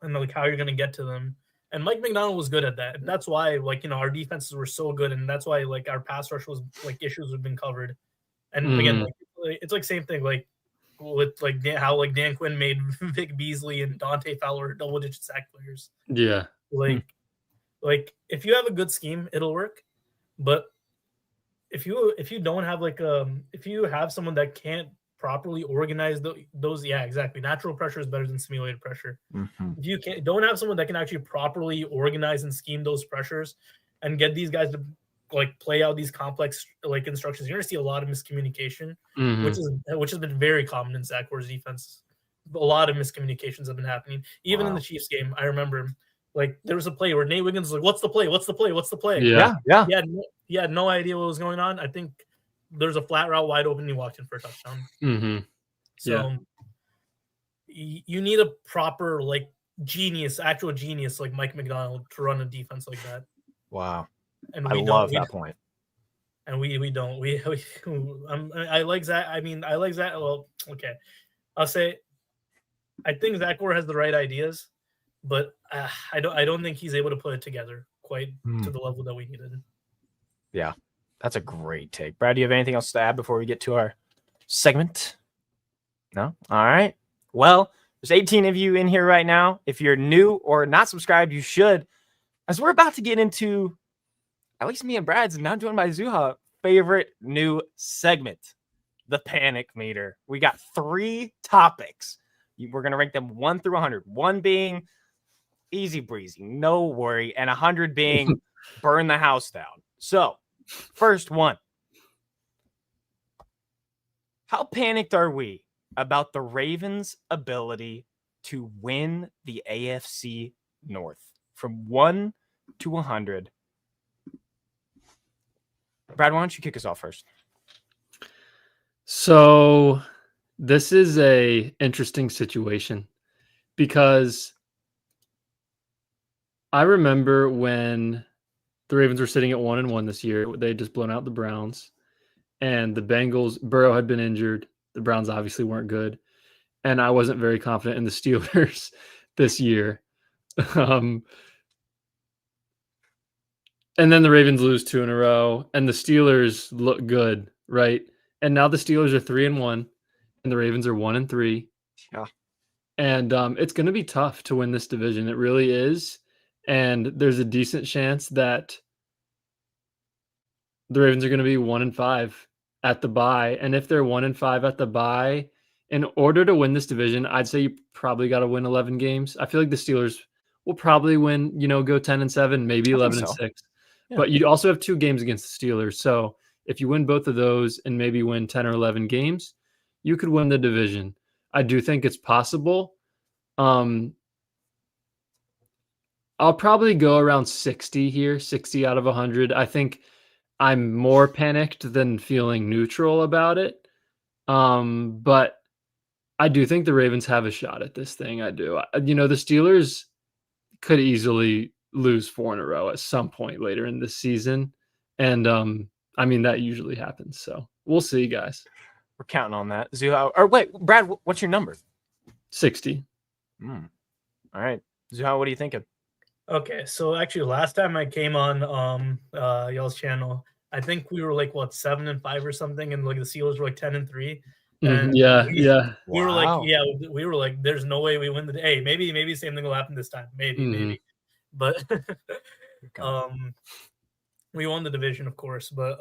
you're going to get to them. And Mike McDonald was good at that. And that's why our defenses were so good, and that's why like our pass rush was like issues have been covered. And again, like it's like same thing like with like how like Dan Quinn made Vic Beasley and Dante Fowler double-digit sack players. Yeah. Like if you have a good scheme, it'll work. But if you don't have like if you have someone that can't properly organize those, exactly. Natural pressure is better than simulated pressure. If you don't have someone that can actually properly organize and scheme those pressures and get these guys to like play out these complex like instructions, you're gonna see a lot of miscommunication, which has been very common in Zach Orr's defense. A lot of miscommunications have been happening. Even in the Chiefs game, I remember like there was a play where Nate Wiggins was like, "What's the play? What's the play? What's the play?" Yeah. He had no idea what was going on. I think there's a flat route wide open. He walked in for a touchdown. So you need a proper like actual genius like Mike McDonald to run a defense like that. Wow. And I we love don't. that point. And we don't. I like Zach. I mean, I like Zach. Well, okay. I'll say I think Zach Gore has the right ideas, but I don't think he's able to put it together quite to the level that we needed. Yeah, that's a great take. Brad, do you have anything else to add before we get to our segment? No? All right. Well, there's 18 of you in here right now. If you're new or not subscribed, you should, as we're about to get into, at least me and Brad's, now joined by Zuha, favorite new segment, the Panic Meter. We got 3 topics. We're going to rank them 1 through 100. 1 being easy breezy, no worry, and 100 being burn the house down. So, first one. How panicked are we about the Ravens' ability to win the AFC North? From 1 to 100. Brad, why don't you kick us off first? So this is a interesting situation because I remember when the Ravens were sitting at 1-1 this year, they had just blown out the Browns, and the Bengals, Burrow had been injured. The Browns obviously weren't good, and I wasn't very confident in the Steelers this year. And then the Ravens lose 2 in a row, and the Steelers look good, right? And now the Steelers are 3-1, and the Ravens are 1-3. Yeah. And it's going to be tough to win this division. It really is. And there's a decent chance that the Ravens are going to be 1-5 at the bye. And if they're 1-5 at the bye, in order to win this division, I'd say you probably got to win 11 games. I feel like the Steelers will probably win, go 10-7, maybe 11-6. Yeah. But you also have 2 games against the Steelers. So if you win both of those and maybe win 10 or 11 games, you could win the division. I do think it's possible. I'll probably go around 60 here, 60 out of 100. I think I'm more panicked than feeling neutral about it. But I do think the Ravens have a shot at this thing. I do. The Steelers could easily lose 4 in a row at some point later in this season. And that usually happens. So we'll see, guys. We're counting on that. Zuha, or wait, Brad, what's your number? 60. All right. Zuha, what are you thinking? Okay, so actually last time I came on y'all's channel, I think we were like 7-5 or something, and like the Steelers were like 10-3. And we were like, there's no way we win the day. Maybe same thing will happen this time. Maybe. But we won the division, of course. But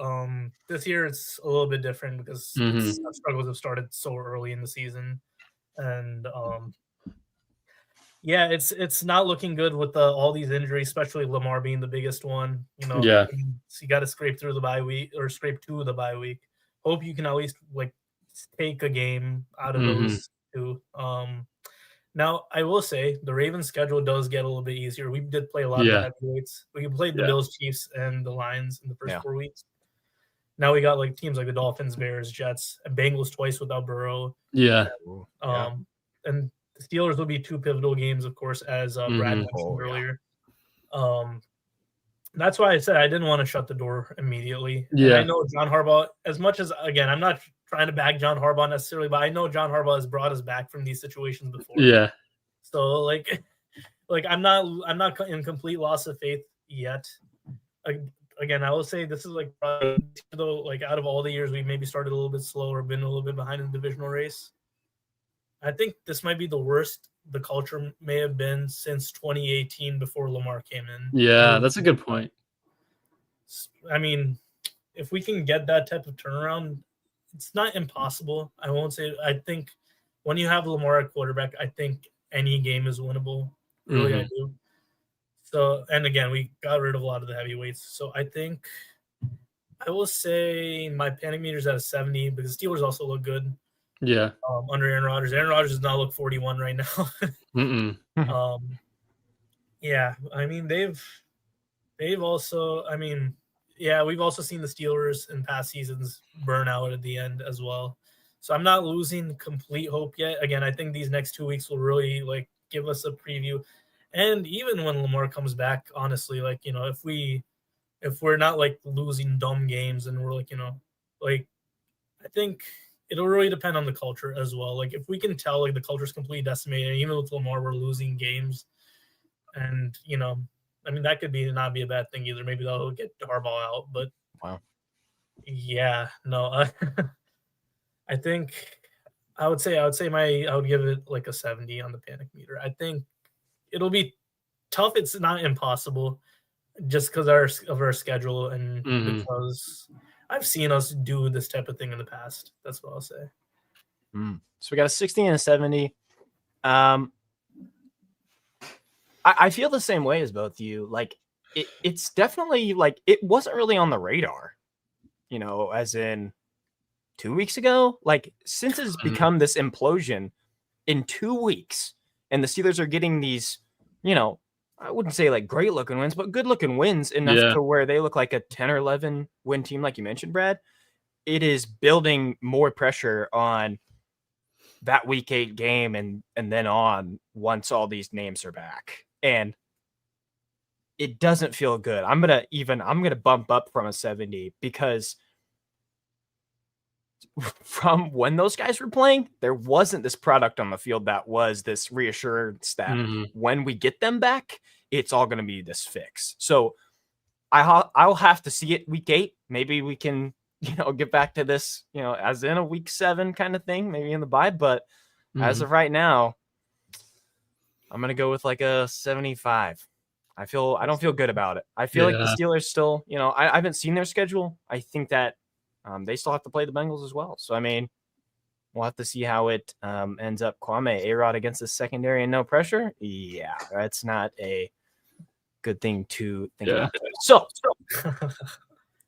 this year it's a little bit different because our struggles have started so early in the season. And it's not looking good with all these injuries, especially Lamar being the biggest one. So you got to scrape through the bye week or scrape 2 of the bye week. Hope you can at least take a game out of those 2. Now I will say the Ravens' schedule does get a little bit easier. We did play a lot of the heavyweights. We played the Bills, Chiefs, and the Lions in the first 4 weeks. Now we got teams like the Dolphins, Bears, Jets, and Bengals twice without Burrow. Yeah. And the Steelers will be 2 pivotal games, of course, as Brad mentioned earlier. That's why I said I didn't want to shut the door immediately. Yeah. And I know John Harbaugh, as much as, again, I'm not trying to back John Harbaugh necessarily, but I know John Harbaugh has brought us back from these situations before. Yeah. So I'm not in complete loss of faith yet. Again, I will say this is probably, out of all the years we maybe started a little bit slower, been a little bit behind in the divisional race. I think this might be the worst the culture may have been since 2018 before Lamar came in. Yeah, that's a good point. I mean, if we can get that type of turnaround, it's not impossible. I won't say. I think when you have Lamar at quarterback, I think any game is winnable. Really, I do. So, and again, we got rid of a lot of the heavyweights. So I think I will say my panic meter is at a 70 because Steelers also look good. Yeah. Under Aaron Rodgers. Aaron Rodgers does not look 41 right now. Yeah. I mean, they've also, we've also seen the Steelers in past seasons burn out at the end as well. So I'm not losing complete hope yet. Again, I think these next 2 weeks will really give us a preview. And even when Lamar comes back, honestly, like, you know, if we're not like losing dumb games and we're like, you know, like, I think it'll really depend on the culture as well. Like if we can tell like the culture's completely decimated, and even with Lamar, we're losing games, and you know, I mean that could not be a bad thing either. Maybe they'll get Harbaugh out, but Wow. Yeah, no, I think I would give it like a 70 on the panic meter. I think it'll be tough. It's not impossible, just because of our schedule and because I've seen us do this type of thing in the past. That's what I'll say. So we got a 60 and a 70. I feel the same way as both you. Like it's definitely like it wasn't really on the radar, you know, as in 2 weeks ago. Like since it's become this implosion in 2 weeks, and the Steelers are getting these, you know, I wouldn't say like great looking wins, but good looking wins enough to where they look like a 10 or 11 win team, like you mentioned, Brad. It is building more pressure on that week 8 game and then on once all these names are back. And it doesn't feel good. I'm gonna bump up from a 70 because from when those guys were playing, there wasn't this product on the field that was this reassurance that when we get them back, it's all going to be this fix. So I'll have to see it week 8. Maybe we can, you know, get back to this, you know, as in a week 7 kind of thing, maybe in the bye. But as of right now, I'm going to go with like a 75. I don't feel good about it. I feel like the Steelers still, you know, I haven't seen their schedule. I think that they still have to play the Bengals as well. So, I mean, we'll have to see how it ends up. Kwame, A-Rod against the secondary and no pressure. Yeah, that's not a good thing to think about. So,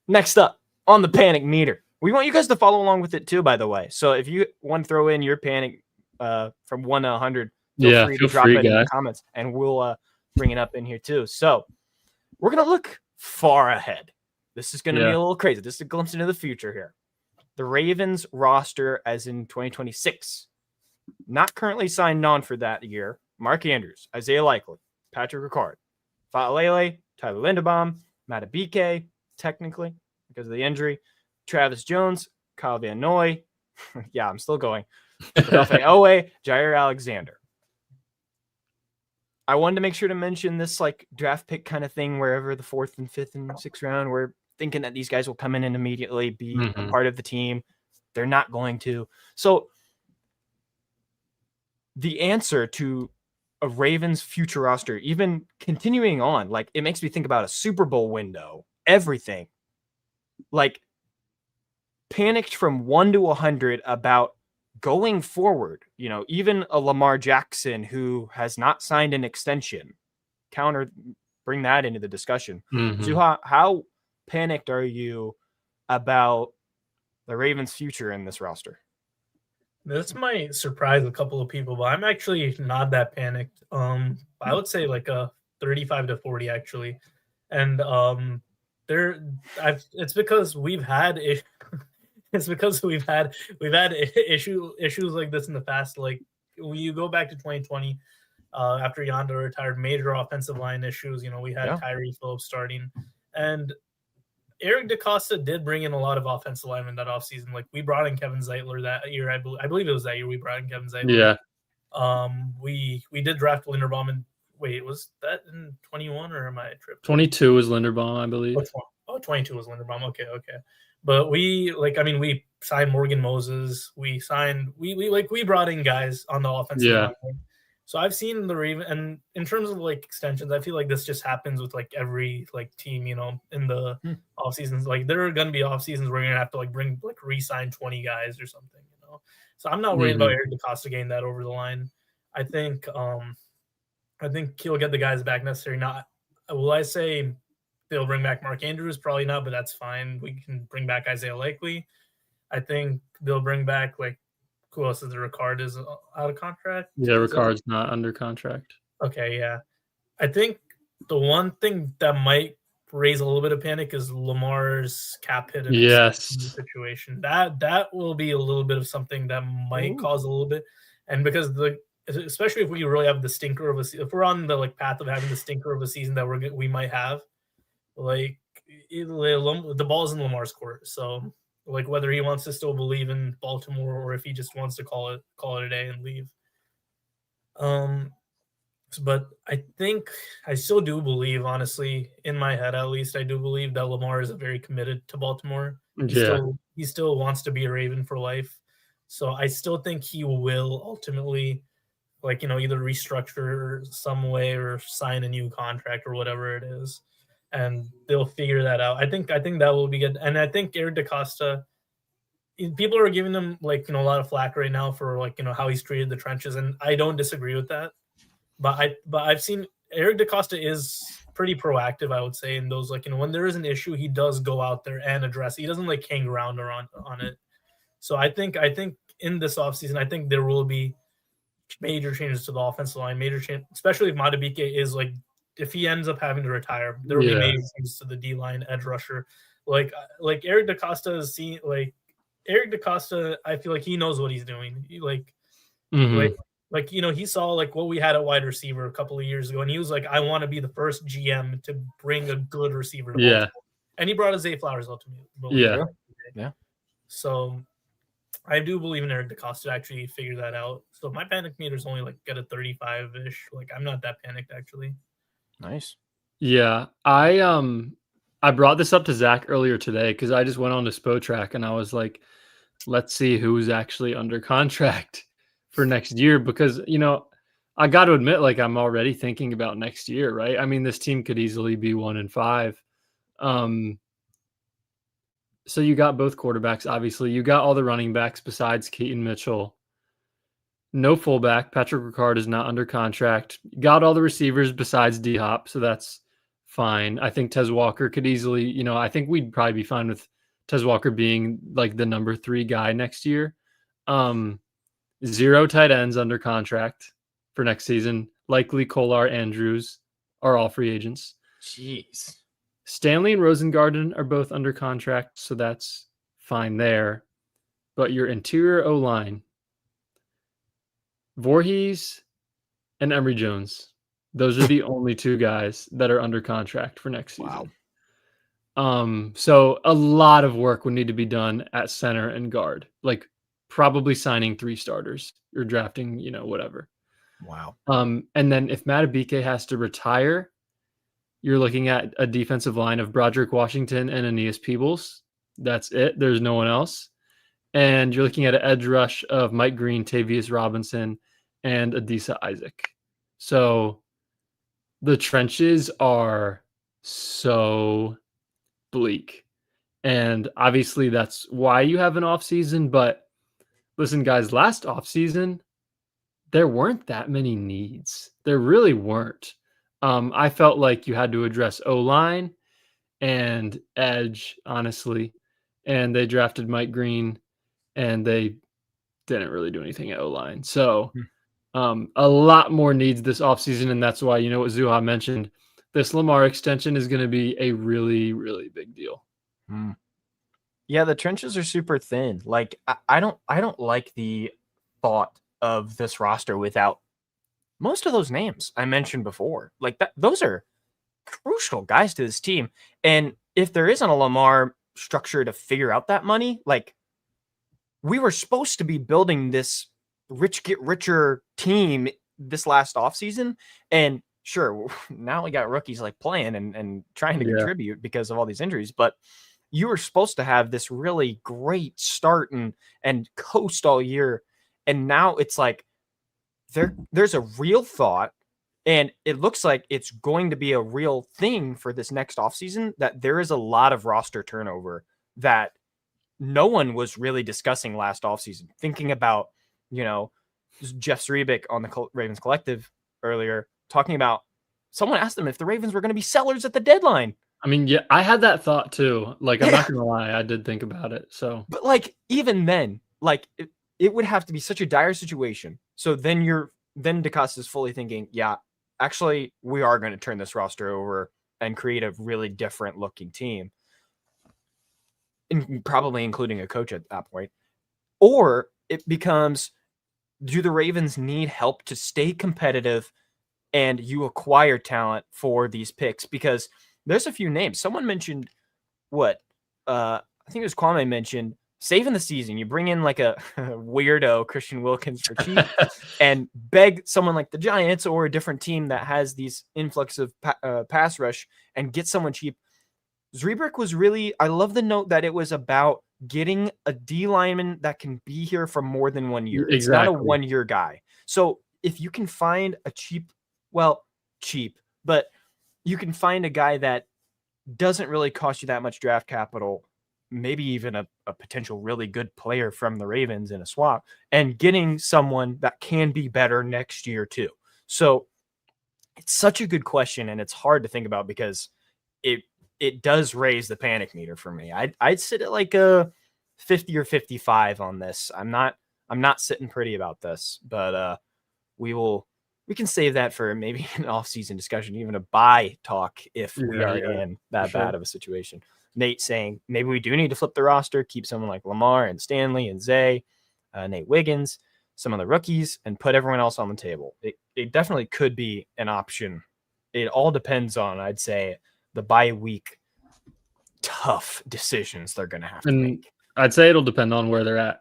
next up on the panic meter, we want you guys to follow along with it too, by the way. So if you want to throw in your panic from 1 to 100, feel free to drop it in the comments, and we'll bring it up in here too. So we're going to look far ahead. This is going to be a little crazy. This is a glimpse into the future here. The Ravens roster as in 2026. Not currently signed on for that year. Mark Andrews, Isaiah Likely, Patrick Ricard, Fa'alele, Tyler Linderbaum, Matabike, technically, because of the injury, Travis Jones, Kyle Van Noy. Yeah, I'm still going. Owe, Jair Alexander. I wanted to make sure to mention this like draft pick kind of thing wherever the 4th and 5th and 6th round, we're thinking that these guys will come in and immediately be a part of the team. They're not going to. So the answer to a Ravens future roster, even continuing on, like it makes me think about a Super Bowl window, everything. Like panicked from 1 to 100 about going forward, you know, even a Lamar Jackson who has not signed an extension, bring that into the discussion. Zuha, how panicked are you about the Ravens' future in this roster? This might surprise a couple of people, but I'm actually not that panicked. I would say like a 35 to 40 actually, and it's because we've had issues like this in the past. Like when you go back to 2020, after Yonda retired, major offensive line issues. You know, we had Tyree Phillips starting, and Eric DeCosta did bring in a lot of offensive linemen that offseason. Like we brought in Kevin Zeitler that year. I believe it was that year we brought in Kevin Zeitler. Yeah. We did draft Linderbaum and wait, was that in 21 or am I tripping? 22 was Linderbaum, I believe. 22 was Linderbaum. Okay. But we signed Morgan Moses. We brought in guys on the offensive line. So I've seen the Raven, and in terms of like extensions, I feel like this just happens with like every like team, you know, in the off seasons. Like there are going to be off seasons where you're gonna have to like re-sign 20 guys or something, you know. So I'm not worried about Eric DeCosta getting that over the line. I think he'll get the guys back necessary. Not will I say they'll bring back Mark Andrews? Probably not, but that's fine. We can bring back Isaiah Likely. I think they'll bring back like. Who else is there? Ricard is out of contract? Yeah, Ricard's not under contract. Okay, yeah. I think the one thing that might raise a little bit of panic is Lamar's cap hit in this situation. That will be a little bit of something that might cause a little bit. And because especially if we really have the stinker of if we're on the path of having the stinker of a season that we might have, the ball's in Lamar's court. So whether he wants to still believe in Baltimore or if he just wants to call it a day and leave. But I still do believe, honestly, in my head at least, I do believe that Lamar is very committed to Baltimore. He still wants to be a Raven for life. So I still think he will ultimately, either restructure some way or sign a new contract or whatever it is, and they'll figure that out. I think that will be good. And I think Eric DaCosta, people are giving him a lot of flack right now for how he's treated the trenches, and I don't disagree with that. But I've seen Eric DaCosta is pretty proactive, I would say, in those when there is an issue, he does go out there and address it. He doesn't hang around on it. So I think in this offseason, I think there will be major changes to the offensive line, especially if Madubuike is if he ends up having to retire, there will be major changes to the D line, edge rusher. Eric DaCosta is seen Eric DaCosta, I feel like he knows what he's doing. He saw what we had at wide receiver a couple of years ago, and he was like, I want to be the first GM to bring a good receiver to Baltimore. And he brought Zay Flowers ultimately. Yeah. So I do believe in Eric DaCosta to actually figure that out. So my panic meter is only at a 35-ish. I'm not that panicked actually. Nice. Yeah. I brought this up to Zach earlier today because I just went on to Spotrac and I was like, let's see who's actually under contract for next year, because I got to admit, I'm already thinking about next year, right? I mean, this team could easily be 1-5. So you got both quarterbacks, obviously. You got all the running backs besides Keaton Mitchell. No fullback. Patrick Ricard is not under contract. Got all the receivers besides D-Hop, so that's fine. I think Tez Walker could easily, I think we'd probably be fine with Tez Walker being the number 3 guy next year. 0 tight ends under contract for next season. Likely Kolar, Andrews are all free agents. Jeez. Stanley and Rosengarten are both under contract, so that's fine there. But your interior O-line, Voorhees and Emory Jones, those are the only 2 guys that are under contract for next season. Wow. So a lot of work would need to be done at center and guard, probably signing 3 starters or drafting, whatever. Wow. And then if Madubuike has to retire, you're looking at a defensive line of Broderick Washington and Aeneas Peebles. That's it. There's no one else. And you're looking at an edge rush of Mike Green, Tavius Robinson, and Adisa Isaac. So the trenches are so bleak. And obviously that's why you have an off season. But listen, guys, last off season, there weren't that many needs. There really weren't. I felt like you had to address O-line and edge, honestly. And they drafted Mike Green, and they didn't really do anything at O-line. So a lot more needs this offseason, and that's why, what Zuha mentioned, this Lamar extension is going to be a really, really big deal. Yeah, the trenches are super thin. I don't like the thought of this roster without most of those names I mentioned before. Those are crucial guys to this team. And if there isn't a Lamar structure to figure out that money, we were supposed to be building this rich get richer team this last offseason. And sure, now we got rookies playing and trying to contribute because of all these injuries, but you were supposed to have this really great start and coast all year. And now it's there's a real thought, and it looks like it's going to be a real thing for this next offseason, that there is a lot of roster turnover that no one was really discussing last offseason. Thinking about, Jeff Zrebiec on the Ravens Collective earlier, talking about someone asked them if the Ravens were going to be sellers at the deadline. I mean, yeah, I had that thought too. I'm not going to lie. I did think about it. So, but even then, it would have to be such a dire situation. So then DaCosta is fully thinking, yeah, actually, we are going to turn this roster over and create a really different looking team, probably including a coach at that point. Or it becomes do the Ravens need help to stay competitive and you acquire talent for these picks? Because there's a few names. Someone mentioned I think it was Kwame mentioned saving the season. You bring in like a weirdo Christian Wilkins for cheap and beg someone like the Giants or a different team that has these influx of pass rush and get someone cheap. Zrebrick was really, I love the note that it was about getting a D lineman that can be here for more than 1 year. Exactly. It's not a 1 year guy. So if you can find a cheap, but you can find a guy that doesn't really cost you that much draft capital, maybe even a potential really good player from the Ravens in a swap, and getting someone that can be better next year too. So it's such a good question, and it's hard to think about because it does raise the panic meter for me. I'd sit at like a 50 or 55 on this. I'm not sitting pretty about this, but we can save that for maybe an off-season discussion, even a buy talk if we are in that bad of a situation. Nate saying maybe we do need to flip the roster, keep someone like Lamar and Stanley and Zay, Nate Wiggins, some of the rookies, and put everyone else on the table. It definitely could be an option. It all depends on, I'd say, the bye week tough decisions they're going to have to make. I'd say it'll depend on where they're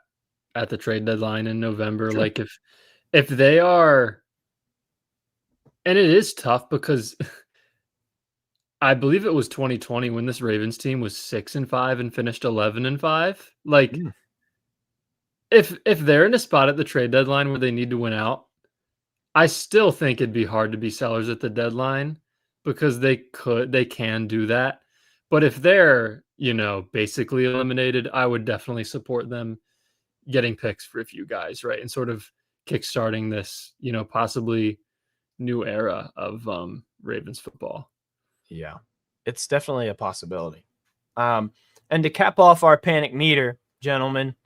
at the trade deadline in November. Sure. Like if they are. And it is tough because I believe it was 2020 when this Ravens team was 6-5 and finished 11-5. Like, if they're in a spot at the trade deadline where they need to win out, I still think it'd be hard to be sellers at the deadline because they can do that. But if they're, basically eliminated, I would definitely support them getting picks for a few guys, right? And sort of kickstarting this, possibly new era of Ravens football. Yeah, it's definitely a possibility. And to cap off our panic meter, gentlemen,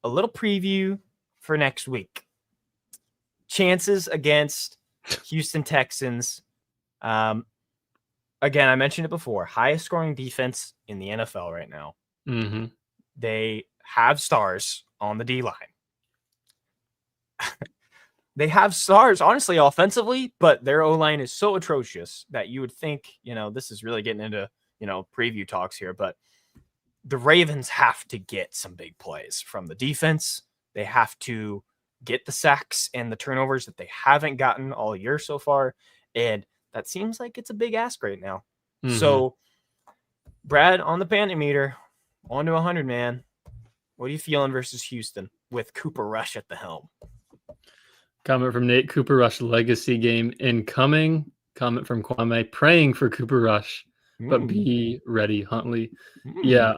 a little preview for next week. Chances against Houston Texans. Again, I mentioned it before. Highest scoring defense in the NFL right now. Mm-hmm. They have stars on the D-line. They have stars, honestly, offensively, but their O-line is so atrocious that you would think, this is really getting into, preview talks here, but the Ravens have to get some big plays from the defense. They have to get the sacks and the turnovers that they haven't gotten all year so far. And that seems like it's a big ask right now. Mm-hmm. So, Brad, on the panic meter, 1 to 100, man. What are you feeling versus Houston with Cooper Rush at the helm? Comment from Nate, Cooper Rush legacy game incoming. Comment from Kwame, praying for Cooper Rush, but be ready, Huntley. Yeah,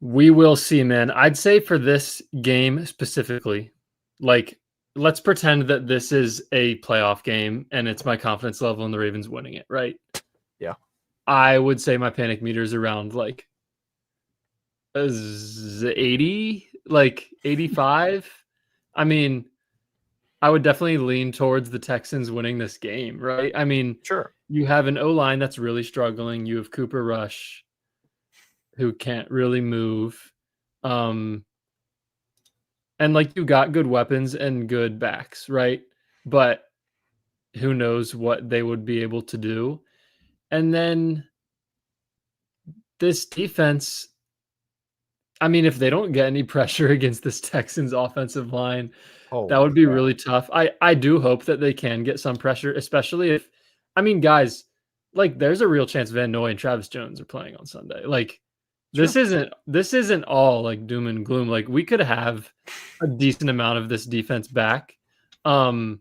we will see, man. I'd say for this game specifically, like, let's pretend that this is a playoff game and it's my confidence level in the Ravens winning it, right? Yeah. I would say my panic meter is around like 80, like 85. I mean, I would definitely lean towards the Texans winning this game, right? I mean, sure. You have an O-line that's really struggling. You have Cooper Rush, who can't really move. And like, you got good weapons and good backs, right? But who knows what they would be able to do. And then this defense, I mean, if they don't get any pressure against this Texans offensive line, that would be really tough. I do hope that they can get some pressure, especially if, I mean, guys, like, there's a real chance Van Noy and Travis Jones are playing on Sunday. Like, this isn't all like doom and gloom. Like, we could have a decent amount of this defense back. I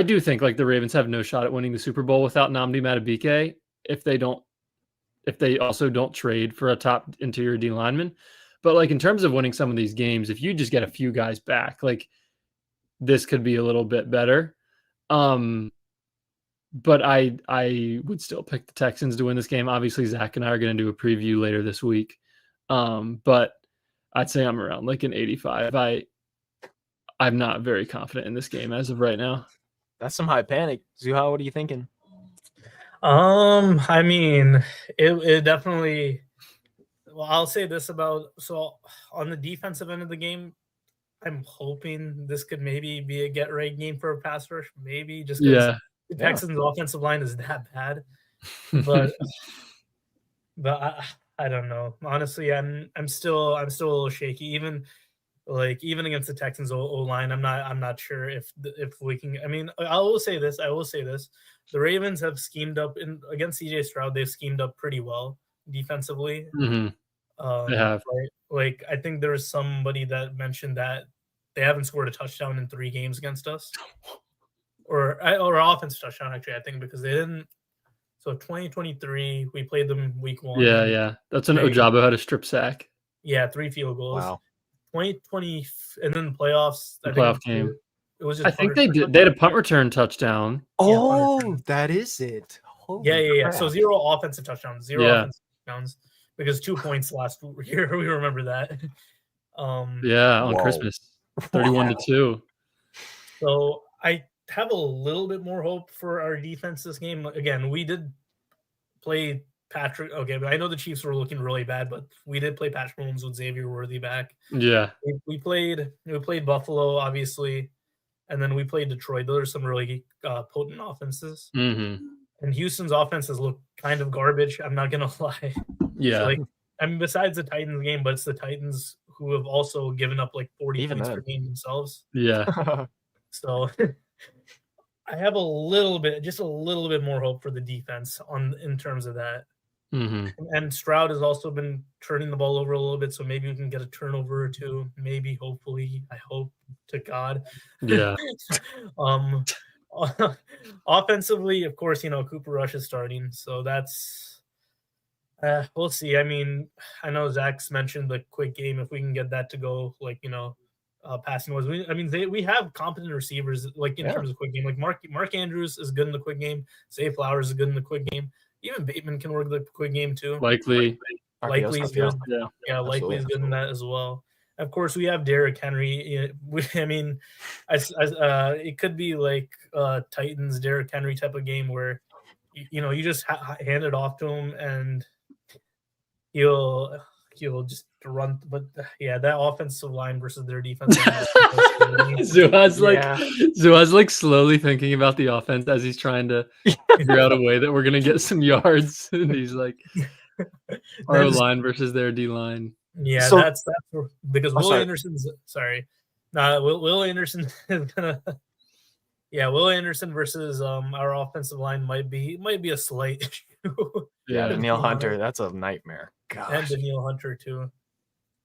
do think like the Ravens have no shot at winning the Super Bowl without Nnamdi Madubuike if they also don't trade for a top interior D lineman. But like, in terms of winning some of these games, if you just get a few guys back, like, this could be a little bit better. But I would still pick the Texans to win this game. Obviously, Zach and I are going to do a preview later this week. But I'd say I'm around like an 85. I'm not very confident in this game as of right now. That's some high panic. Zuha, what are you thinking? I mean, it definitely. Well, I'll say this about, so on the defensive end of the game, I'm hoping this could maybe be a get right game for a pass rush, maybe just because the Texans' offensive line is that bad. But I don't know. Honestly, I'm still a little shaky. Even against the Texans O line, I'm not sure if we can. I mean, I will say this. The Ravens have schemed up against CJ Stroud. They've schemed up pretty well defensively. They have. Like I think there was somebody that mentioned that they haven't scored a touchdown in 3 games against us, or offensive touchdown actually. I think because they didn't. So 2023, we played them week 1. Yeah. That's when Ojabo had a strip sack. Yeah, 3 field goals. Wow. 2020, and then the playoffs. Playoff game. It was just I think they did. They had a punt return touchdown. Oh, that is it. Yeah. So 0 offensive touchdowns, 0 offensive touchdowns, because 2 points last year. We remember that. On Christmas, 31-2. So I have a little bit more hope for our defense this game. Again, we did play Patrick. Okay, but I know the Chiefs were looking really bad, but we did play Patrick Mahomes with Xavier Worthy back. Yeah, we played Buffalo, obviously, and then we played Detroit. Those are some really potent offenses. And Houston's offense has looked kind of garbage. I'm not gonna lie. Yeah, besides the Titans game, but it's the Titans who have also given up like 40 points per game themselves. Yeah. So I have just a little bit more hope for the defense in terms of that. And Stroud has also been turning the ball over a little bit, so maybe we can get a turnover or 2. Maybe, hopefully, I hope to God. Yeah. Offensively, of course, Cooper Rush is starting, so that's we'll see. I mean, I know Zach's mentioned the quick game. If we can get that to go, passing was. We have competent receivers, in terms of quick game. Like Mark Andrews is good in the quick game. Zay Flowers is good in the quick game. Even Bateman can work the quick game too. Likely is good. Yeah, Likely is good in that as well. Of course, we have Derrick Henry. It could be like Titans Derrick Henry type of game where you just hand it off to him and he'll just run. But that offensive line versus their defense. Zuha's like slowly thinking about the offense as he's trying to figure out a way that we're gonna get some yards. And he's like, our line versus their D line. Yeah, so, that's because Will Anderson's Will Anderson is gonna. Yeah, Will Anderson versus our offensive line might be a slight issue. Yeah, Danielle Hunter, that's a nightmare. Gosh. And Danielle Hunter too.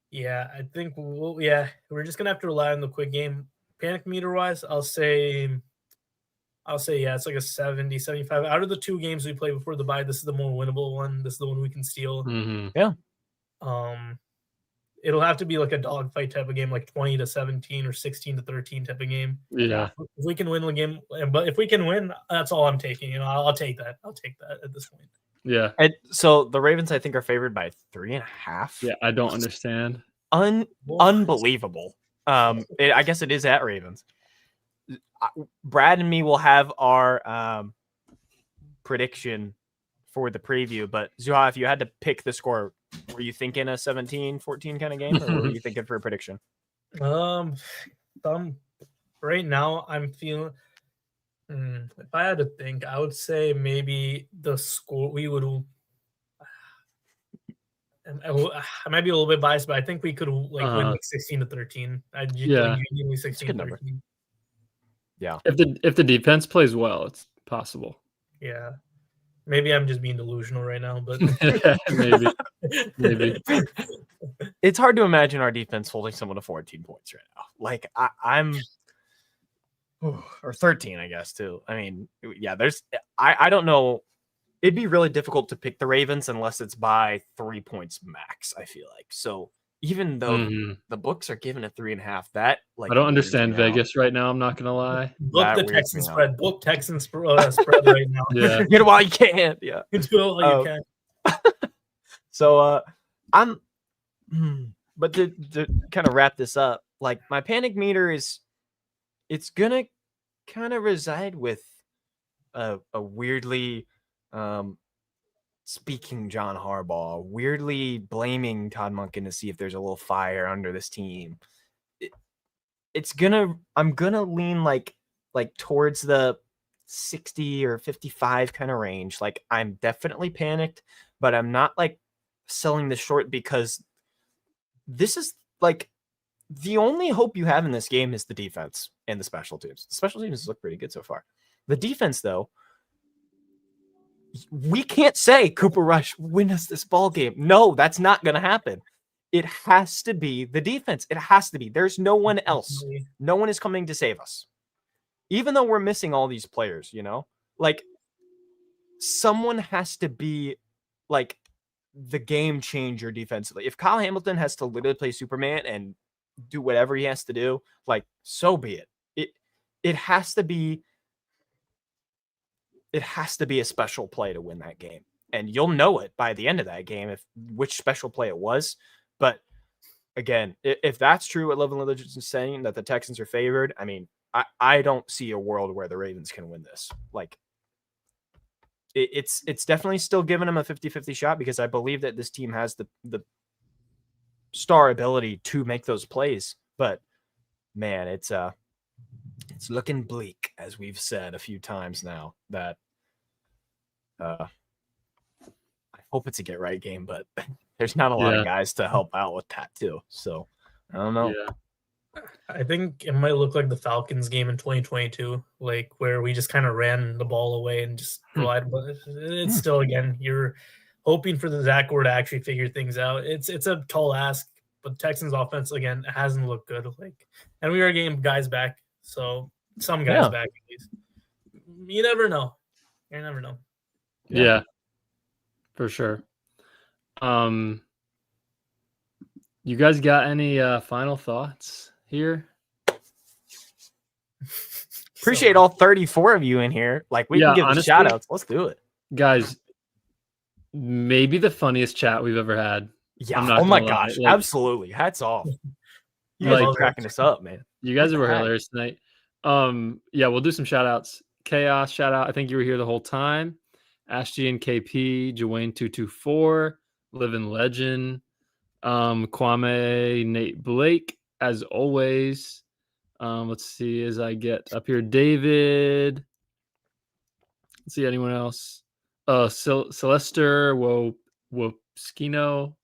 Yeah, I think we're just gonna have to rely on the quick game. Panic meter wise, I'll say it's like a 70, 75. Out of the 2 games we played before the bye, this is the more winnable one. This is the one we can steal. Yeah. It'll have to be like a dogfight type of game, like 20-17 or 16-13 type of game. Yeah. If we can win the game, but if we can win, that's all I'm taking. I'll take that. I'll take that at this point. Yeah. And so the Ravens, I think, are favored by 3.5. Yeah, I don't understand. Unbelievable. I guess it is at Ravens. Brad and me will have our prediction for the preview, but Zuha, if you had to pick the score, were you thinking a 17-14 kind of game, or were you thinking for a prediction? Right now I'm feeling. If I had to think, I would say maybe the score we would. I might be a little bit biased, but I think we could win like 16-13. Yeah, 16-13. Yeah. If the defense plays well, it's possible. Yeah. Maybe I'm just being delusional right now, but maybe. It's hard to imagine our defense holding someone to 14 points right now. Like I'm or 13, I guess too. I mean, yeah, I don't know. It'd be really difficult to pick the Ravens unless it's by 3 points max, I feel like. So even though the books are given a 3.5, that I don't understand Vegas right now. I'm not gonna lie. Book the Texans spread. Book Texans spread right now. Yeah, get it while you can. Yeah, do it while you can. So but to kind of wrap this up, like my panic meter it's gonna kind of reside with a weirdly speaking John Harbaugh, weirdly blaming Todd Monken to see if there's a little fire under this team. I'm gonna lean like towards the 60 or 55 kind of range. Like I'm definitely panicked, but I'm not like selling the short because this is like the only hope you have in this game is the defense and the special teams. The special teams look pretty good so far. The defense, though, we can't say Cooper Rush win us this ball game. No, that's not going to happen. It has to be the defense. It has to be. There's no one else. No one is coming to save us. Even though we're missing all these players, like someone has to be like the game changer defensively. If Kyle Hamilton has to literally play Superman and do whatever he has to do, like so be it. It has to be a special play to win that game. And you'll know it by the end of that game which special play it was. But again, if that's true, what Love and Legends is saying, that the Texans are favored, I mean, I don't see a world where the Ravens can win this. Like, it's definitely still giving them a 50-50 shot because I believe that this team has the star ability to make those plays. But man, it's looking bleak, as we've said a few times now. That I hope it's a get right game, but there's not a lot of guys to help out with that too. So I don't know. Yeah. I think it might look like the Falcons game in 2022, like where we just kind of ran the ball away and just relied. But it's still, again, you're hoping for the Zach Gore to actually figure things out. It's a tall ask, but Texans offense again hasn't looked good. Like, and we are getting guys back, so some guys back at least. You never know. You never know. Yeah, for sure. You guys got any final thoughts here? Appreciate all 34 of you in here. Like, we can give the shout outs. Let's do it. Guys, maybe the funniest chat we've ever had. Yeah. Oh my gosh. Like, absolutely. Hats off. You guys are cracking us up, man. You guys were hilarious tonight. Yeah, we'll do some shout outs. Chaos shout out. I think you were here the whole time. Ashgy and KP, Jawayne224, Living Legend, Kwame, Nate Blake, as always. Let's see as I get up here. David. Let's see anyone else. Celester, Woskino,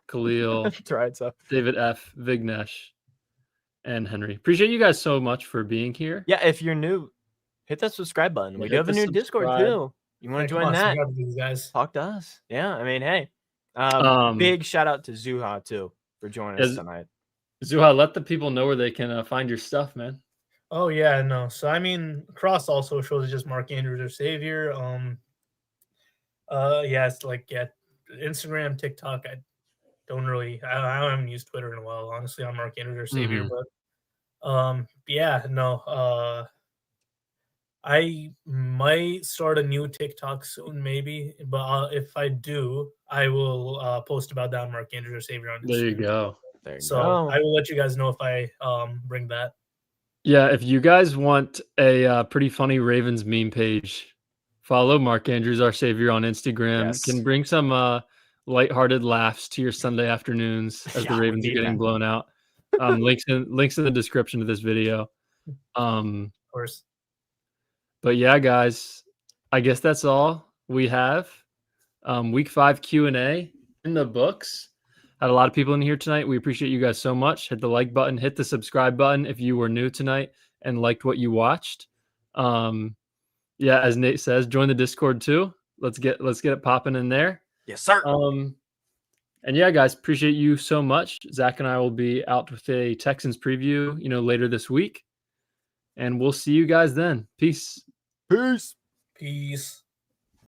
Khalil, David F, Vignesh, and Henry. Appreciate you guys so much for being here. Yeah, if you're new, hit that subscribe button. We do have a new Discord too. You want to join that? Guys. Talk to us. Yeah, I mean, hey. Big shout out to Zuha too for joining us tonight. Zuha, let the people know where they can find your stuff, man. Oh yeah, no. So I mean, across all socials, it's just Mark Andrews or Savior. It's like Instagram, TikTok. I haven't used Twitter in a while. Honestly, I'm Mark Andrews or Savior, but I might start a new TikTok soon, maybe. But if I do, I will post about that on Mark Andrews or Savior on Instagram. There you go. I will let you guys know if I bring that. Yeah, if you guys want a pretty funny Ravens meme page, follow Mark Andrews, our Savior, on Instagram. Yes. Can bring some lighthearted laughs to your Sunday afternoons as the Ravens are getting blown out. Links in the description of this video. Of course. But yeah, guys, I guess that's all we have. Week 5 Q&A in the books. Had a lot of people in here tonight. We appreciate you guys so much. Hit the like button, hit the subscribe button if you were new tonight and liked what you watched. As Nate says, join the Discord too. Let's get it popping in there. Yes, sir. And yeah, guys, appreciate you so much. Zach and I will be out with a Texans preview, later this week. And we'll see you guys then. Peace. Peace. Peace.